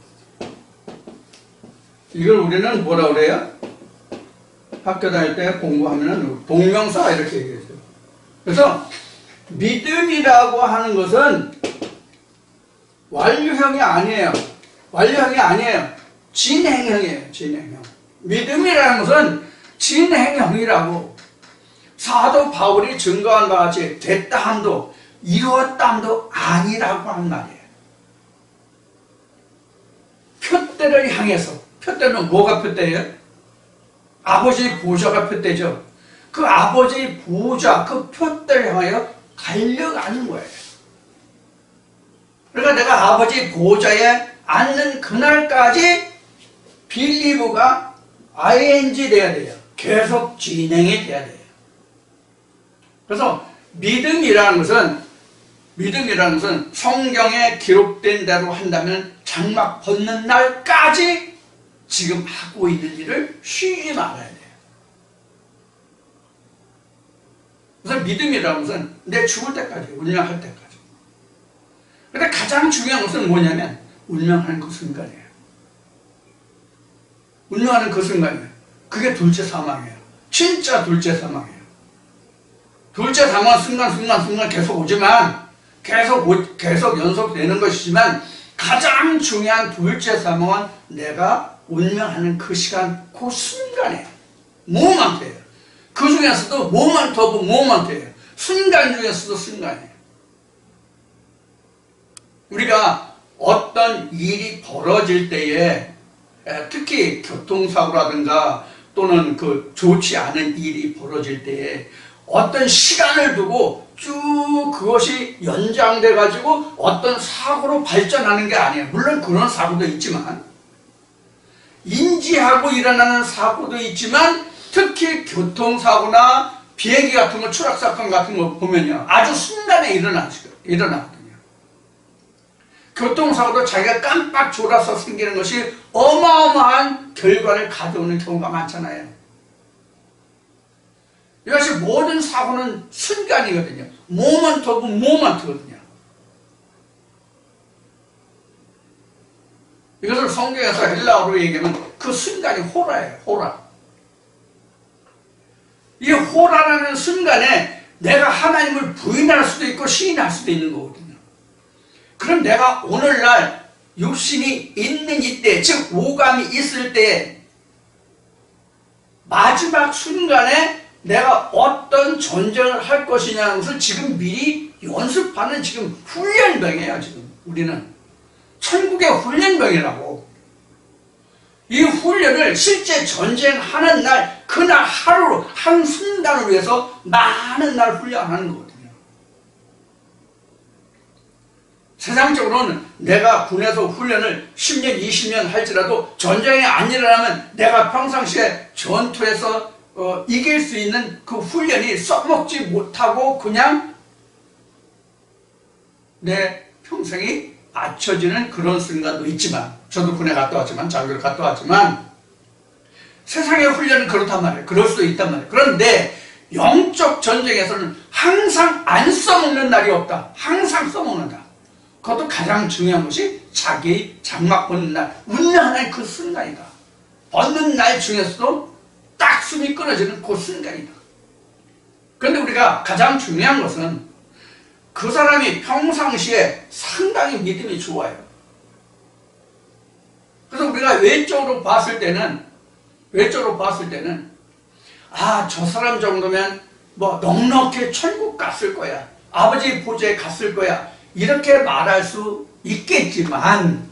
이걸 우리는 뭐라 그래요? 학교 다닐 때 공부하면은 동명사 이렇게 얘기했어요. 그래서 믿음이라고 하는 것은 완료형이 아니에요. 진행형이에요. 진행형. 믿음이라는 것은 진행형이라고. 사도 바울이 증거한 바와 같이 됐다 함도 이루었다 함도 아니라고 하는 말이에요. 표대를 향해서. 표대는 뭐가 표대예요? 아버지의 보좌가 표대죠. 그 아버지의 보좌, 그 표대를 향하여 달려가는 거예요. 그러니까 내가 아버지 보좌에 앉는 그날까지 빌리브가 ing 돼야 돼요. 계속 진행이 돼야 돼요. 그래서 믿음이라는 것은 성경에 기록된 대로 한다면 장막 벗는 날까지 지금 하고 있는 일을 쉬지 말아야 돼요. 그래서 믿음이라는 것은 내 죽을 때까지, 운명할 때까지. 근데 가장 중요한 것은 뭐냐면 운명하는 그 순간이에요. 운명하는 그 순간이에요. 그게 둘째 사망이에요. 진짜 둘째 사망이에요. 둘째 사망은 순간 계속 오지만 계속 연속되는 것이지만 가장 중요한 둘째 사망은 내가 운명하는 그 시간, 그 순간에 모먼트예요. 그 중에서도 모먼트 오브 모먼트예요. 순간 중에서도 순간이에요. 우리가 어떤 일이 벌어질 때에 특히 교통사고라든가 또는 그 좋지 않은 일이 벌어질 때에 어떤 시간을 두고 쭉 그것이 연장돼 가지고 어떤 사고로 발전하는 게 아니에요. 물론 그런 사고도 있지만 인지하고 일어나는 사고도 있지만 특히 교통사고나 비행기 같은 거 추락사건 같은 거 보면요 아주 순간에 일어나거든요. 교통사고도 자기가 깜빡 졸아서 생기는 것이 어마어마한 결과를 가져오는 경우가 많잖아요. 이것이 모든 사고는 순간이거든요. 모먼트 오브 모먼트거든요. 이것을 성경에서 헬라어로 얘기하면 그 순간이 호라예요. 호라. 이 호라라는 순간에 내가 하나님을 부인할 수도 있고 시인할 수도 있는 거거든요. 그럼 내가 오늘날 육신이 있는 이때, 즉 오감이 있을 때 마지막 순간에 내가 어떤 전쟁을 할 것이냐는 것을 지금 미리 연습하는 지금 훈련병이에요. 지금 우리는 천국의 훈련병이라고. 이 훈련을 실제 전쟁하는 날 그날 하루 한 순간을 위해서 많은 날 훈련하는 거거든요. 세상적으로는 내가 군에서 훈련을 10년 20년 할지라도 전쟁이 안 일어나면 내가 평상시에 전투에서 이길 수 있는 그 훈련이 써먹지 못하고 그냥 내 평생이 맞춰지는 그런 순간도 있지만, 저도 군에 갔다 왔지만, 장교를 갔다 왔지만 세상의 훈련은 그렇단 말이에요. 그럴 수도 있단 말이에요. 그런데 영적 전쟁에서는 항상 안 써먹는 날이 없다. 항상 써먹는다. 그것도 가장 중요한 것이 자기 장막 벗는 날, 운명하는 그 순간이다. 벗는 날 중에서도 딱 숨이 끊어지는 그 순간이다. 그런데 우리가 가장 중요한 것은 그 사람이 평상시에 상당히 믿음이 좋아요. 그래서 우리가 외적으로 봤을 때는 아, 저 사람 정도면 뭐 넉넉히 천국 갔을 거야. 아버지 보좌에 갔을 거야. 이렇게 말할 수 있겠지만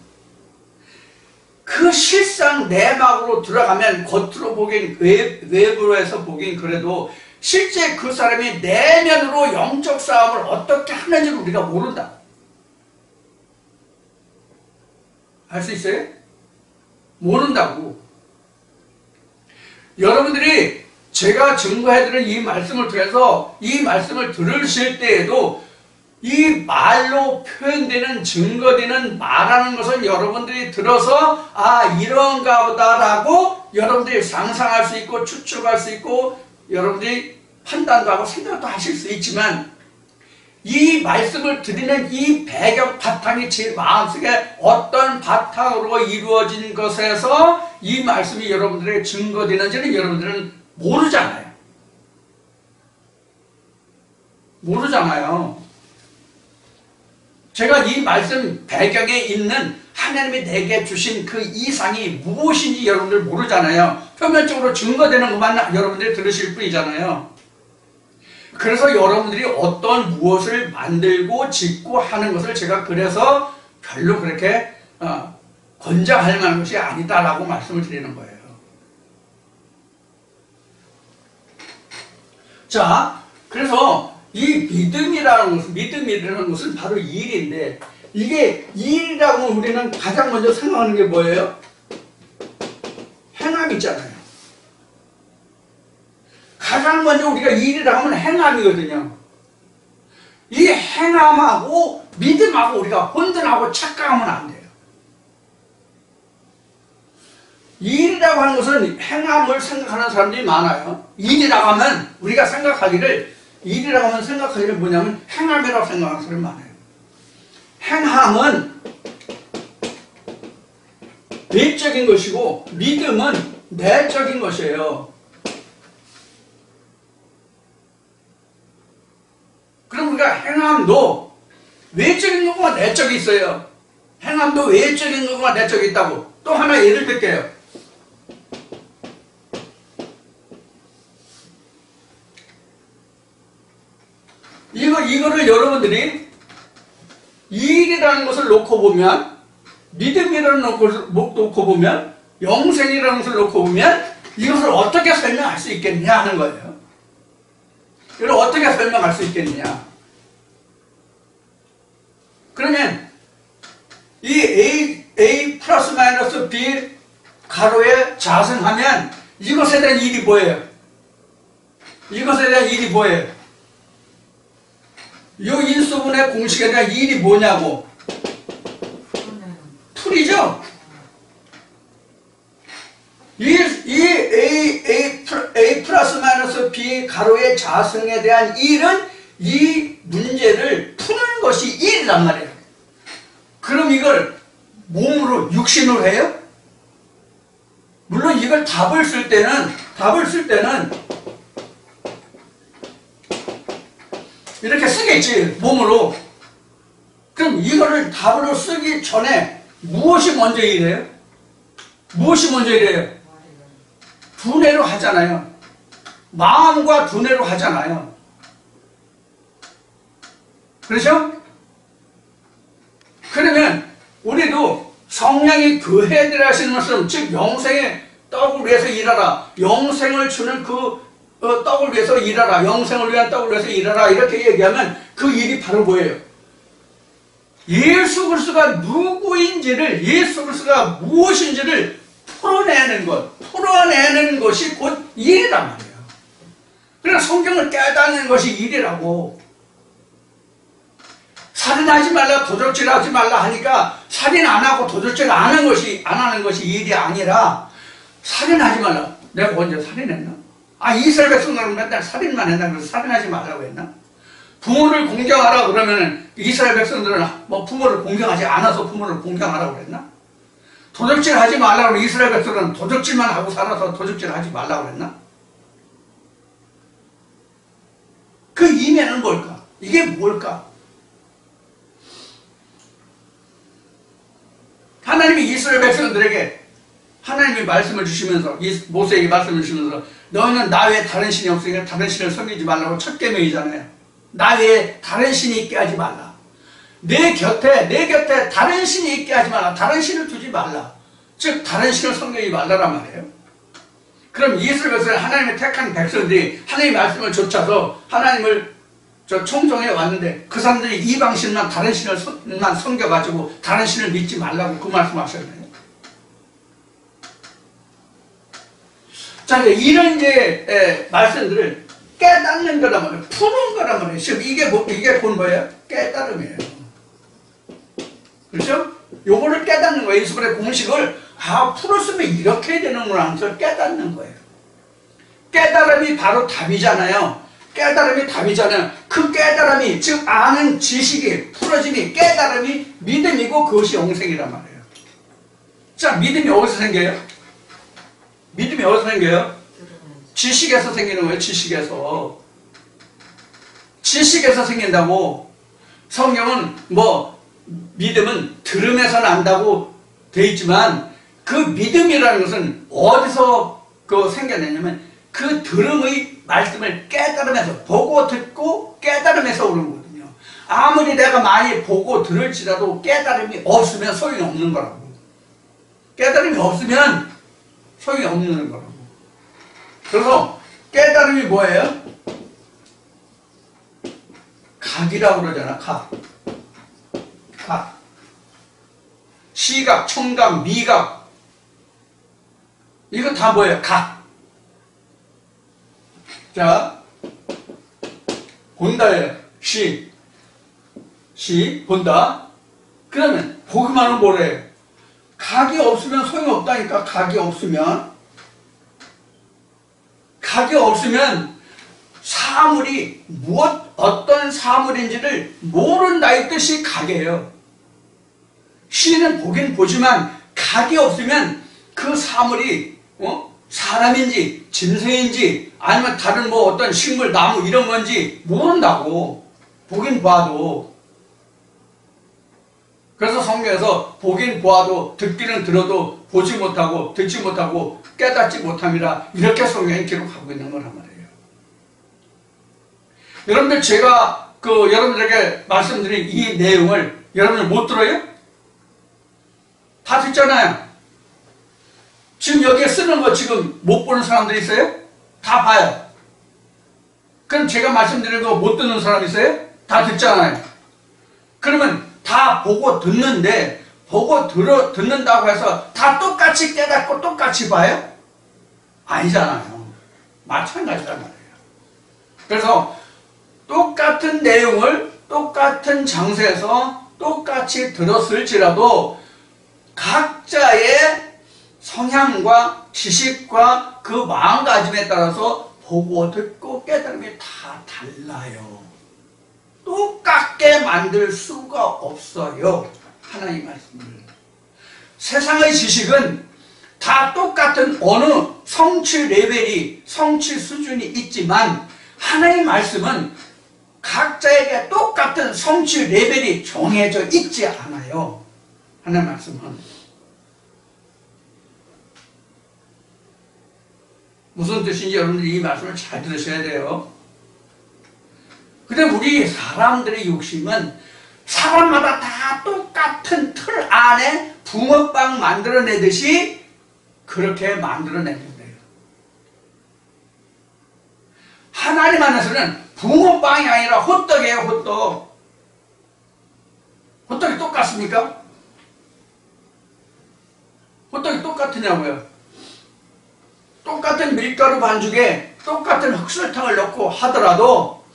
그 실상 내막으로 들어가면 겉으로 보긴 외부로 해서 보긴 그래도 실제 그 사람이 내면으로 영적 싸움을 어떻게 하는지를 우리가 모른다. 알 수 있어요? 모른다고. 여러분들이 제가 증거해드린 이 말씀을 통해서 이 말씀을 들으실 때에도 이 말로 표현되는 증거되는 말하는 것은 여러분들이 들어서 아 이런가 보다라고 여러분들이 상상할 수 있고 추측할 수 있고 여러분들이 판단도 하고 생각도 하실 수 있지만 이 말씀을 드리는 이 배경 바탕이 제 마음속에 어떤 바탕으로 이루어진 것에서 이 말씀이 여러분들에게 증거되는지는 여러분들은 모르잖아요. 제가 이 말씀 배경에 있는 하나님이 내게 주신 그 이상이 무엇인지 여러분들 모르잖아요. 표면적으로 증거되는 것만 여러분들이 들으실 뿐이잖아요. 그래서 여러분들이 어떤 무엇을 만들고 짓고 하는 것을 제가 그래서 별로 그렇게 권장할 만한 것이 아니다라고 말씀을 드리는 거예요. 자, 그래서 이 믿음이라는 것은 바로 일인데, 이게 일이라고 우리는 가장 먼저 생각하는 게 뭐예요? 행함이잖아요. 가장 먼저 우리가 일이라고 하면 행함이거든요. 이 행함하고 믿음하고 우리가 혼돈하고 착각하면 안 돼요. 일이라고 하는 것은 행함을 생각하는 사람들이 많아요. 일이라고 하면 우리가 생각하기를 뭐냐면 행함이라고 생각하는 사람이 많아요. 행함은 외적인 것이고 믿음은 내적인 것이에요. 행함도 외적인 것과 내적이 있어요. 행함도 외적인 것과 내적이 있다고. 또 하나 예를 들게요. 이거를 여러분들이 일이라는 것을 놓고 보면, 믿음이라는 것을 놓고 보면, 영생이라는 것을 놓고 보면, 이것을 어떻게 설명할 수 있겠냐 하는 거예요. 이걸 어떻게 설명할 수 있겠느냐. 그러면 이 A 플러스 마이너스 B 가로에 자승하면 이것에 대한 일이 뭐예요? 이것에 대한 일이 뭐예요? 이 인수분해 공식에 대한 일이 뭐냐고. 풀이죠? 이 A 플러스 마이너스 B 가로의 자승에 대한 일은 이 문제를 푸는 것이 일이란 말이에요. 그럼 이걸 몸으로 육신으로 해요? 물론 이걸 답을 쓸 때는 이렇게 쓰겠지, 몸으로. 그럼 이거를 답으로 쓰기 전에 무엇이 먼저 일해요? 무엇이 먼저 일해요? 두뇌로 하잖아요. 마음과 두뇌로 하잖아요. 그렇죠? 그러면 우리도 성령이 교회에 하시는 말씀, 즉 영생의 떡을 위해서 일하라, 영생을 주는 그 떡을 위해서 일하라, 영생을 위한 떡을 위해서 일하라, 이렇게 얘기하면 그 일이 바로 뭐예요? 예수 그리스도가 누구인지를, 예수 그리스도가 무엇인지를 풀어내는 것이 곧 일이란 말이에요. 그러니까 성경을 깨닫는 것이 일이라고. 살인하지 말라, 도적질하지 말라 하니까 살인 안 하고 도적질 안 하는 것이 일이 아니라, 살인하지 말라. 내가 언제 살인했나? 이스라엘 백성들은 맨날 살인만 했나? 그래서 살인하지 말라고 했나? 부모를 공경하라 그러면은 이스라엘 백성들은 뭐 부모를 공경하지 않아서 부모를 공경하라고 그랬나? 도적질 하지 말라고 하면 이스라엘 백성들은 도적질만 하고 살아서 도적질 하지 말라고 그랬나? 그 이면은 뭘까? 이게 뭘까? 하나님이 이스라엘 백성들에게 하나님이 말씀을 주시면서, 모세에게 말씀을 주시면서, 너희는 나 외에 다른 신이 없으니까 다른 신을 섬기지 말라고 첫 계명이잖아요. 나 외에 다른 신이 있게 하지 말라. 내 곁에 다른 신이 있게 하지 말라. 다른 신을 두지 말라. 즉 다른 신을 섬기지 말라란 말이에요. 그럼 이스라엘 백성은 하나님의 택한 백성들이 하나님의 말씀을 좇아서 하나님을 청정해 왔는데, 그 사람들이 이방신만 다른 신을만 섬겨가지고 다른 신을 믿지 말라고 그 말씀하셨네요. 자, 이런 이제 말씀들을 깨닫는 거란 말이에요. 푸는 거란 말이에요. 지금 이게 본 뭐예요? 깨달음이에요. 그렇죠? 요거를 깨닫는 거예요. 인수분해 공식을 풀었으면 이렇게 해야 되는구나 하면서 깨닫는 거예요. 깨달음이 바로 답이잖아요. 그 깨달음이, 즉 아는 지식이, 풀어짐이, 깨달음이 믿음이고 그것이 영생이란 말이에요. 자, 믿음이 어디서 생겨요? 믿음이 어디서 생겨요? 지식에서 생기는 거예요. 지식에서 생긴다고. 성경은 믿음은 들음에서 난다고 돼 있지만, 그 믿음이라는 것은 어디서 생겨내냐면 그 들음의 말씀을 깨달으면서, 보고 듣고 깨달으면서 오는 거거든요. 아무리 내가 많이 보고 들을지라도 깨달음이 없으면 소용이 없는 거라고. 깨달음이 없으면 소용이 없는 거라고. 그래서 깨달음이 뭐예요? 각이라고 그러잖아. 각. 시각, 청각, 미각. 이거 다 뭐예요? 각. 자, 본다예요. 본다. 그러면 보기만 하면 뭐래요? 각이 없으면 소용이 없다니까. 각이 없으면 사물이 어떤 사물인지를 모른다 이 뜻이 각이에요. 시는 보긴 보지만 각이 없으면 그 사물이 사람인지 짐승인지 아니면 다른 어떤 식물, 나무 이런 건지 모른다고. 보긴 봐도, 그래서 성경에서 보긴 보아도 듣기는 들어도 보지 못하고 듣지 못하고 깨닫지 못함이라 이렇게 성경이 기록하고 있는 거란 말이에요. 여러분들 제가 여러분들에게 말씀드린 이 내용을 여러분들 못 들어요? 다 듣잖아요. 지금 여기에 쓰는 거 지금 못 보는 사람들 있어요? 다 봐요. 그럼 제가 말씀드린 거 못 듣는 사람 있어요? 다 듣잖아요. 그러면 다 보고 듣는데 보고 듣는다고 해서 다 똑같이 깨닫고 똑같이 봐요? 아니잖아요. 마찬가지란 말이에요. 그래서 똑같은 내용을 똑같은 장소에서 똑같이 들었을지라도 각자의 성향과 지식과 그 마음가짐에 따라서 보고 듣고 깨달음이 다 달라요. 똑같게 만들 수가 없어요. 하나님 말씀을. 세상의 지식은 다 똑같은 어느 성취 레벨이, 성취 수준이 있지만 하나님 말씀은 각자에게 똑같은 성취 레벨이 정해져 있지 않아요. 하나님 말씀은. 무슨 뜻인지 여러분들이 이 말씀을 잘 들으셔야 돼요. 근데 우리 사람들의 욕심은 사람마다 다 똑같은 틀 안에 붕어빵 만들어내듯이 그렇게 만들어내는 거예요. 하나님 안에서는 붕어빵이 아니라 호떡이에요. 호떡. 호떡이 똑같습니까? 호떡이 똑같으냐고요. 똑같은 밀가루 반죽에 똑같은 흑설탕을 넣고 하더라도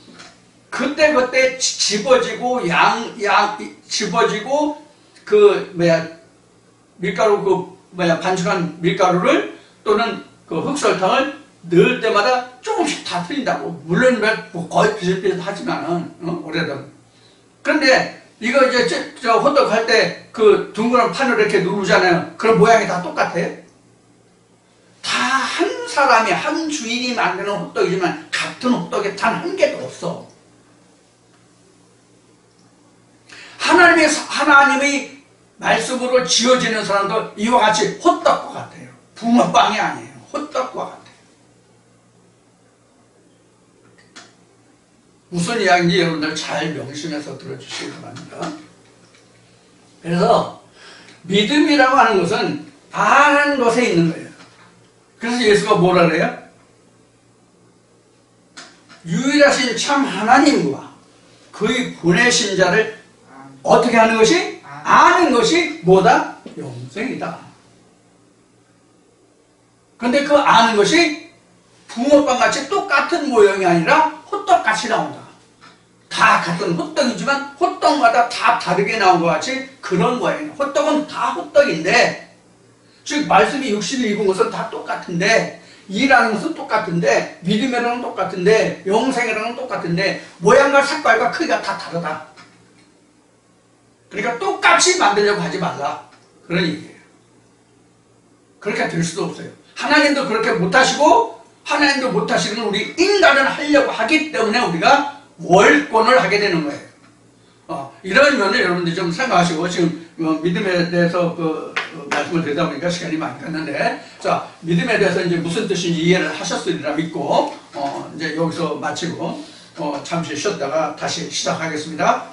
그때 집어지고 집어지고 밀가루 반죽한 밀가루를 또는 그 흑설탕을 넣을 때마다 조금씩 다 틀린다고. 물론 거의 비슷비슷하지만은 오래된. 그런데 이거 이제 저 호떡 할 때 그 둥그런 판을 이렇게 누르잖아요. 그럼 모양이 다 똑같아요. 다 한 사람이 한 주인이 만드는 호떡이지만 같은 호떡에 단 한 개도 없어. 하나님의 말씀으로 지어지는 사람도 이와 같이 호떡과 같아요. 붕어빵이 아니에요. 호떡과 같아요. 무슨 이야기인지 여러분들 잘 명심해서 들어주시기 바랍니다. 그래서 믿음이라고 하는 것은 바라는 것에 있는 거예요. 그래서 예수가 뭐라 그래요? 유일하신 참 하나님과 그의 보내신 자를 어떻게 하는 것이? 아는 것이 뭐다? 영생이다. 그런데 그 아는 것이 붕어빵같이 똑같은 모양이 아니라 호떡같이 나온다. 다 같은 호떡이지만 호떡마다 다 다르게 나온 것 같이 그런 모양이에요. 호떡은 다 호떡인데, 즉 말씀이 육신을 입은 것은 다 똑같은데, 일하는 것은 똑같은데, 믿음이라는 똑같은데, 영생이라는 똑같은데 모양과 색깔과 크기가 다 다르다. 그러니까 똑같이 만들려고 하지 말라. 그런 얘기예요. 그렇게 될 수도 없어요. 하나님도 그렇게 못하시고 하나님도 못하시는 우리 인간은 하려고 하기 때문에 우리가 월권을 하게 되는 거예요. 이런 면을 여러분들이 좀 생각하시고, 지금 믿음에 대해서 말씀을 드리다 보니까 시간이 많이 갔는데, 자, 믿음에 대해서 이제 무슨 뜻인지 이해를 하셨으리라 믿고 이제 여기서 마치고 잠시 쉬었다가 다시 시작하겠습니다.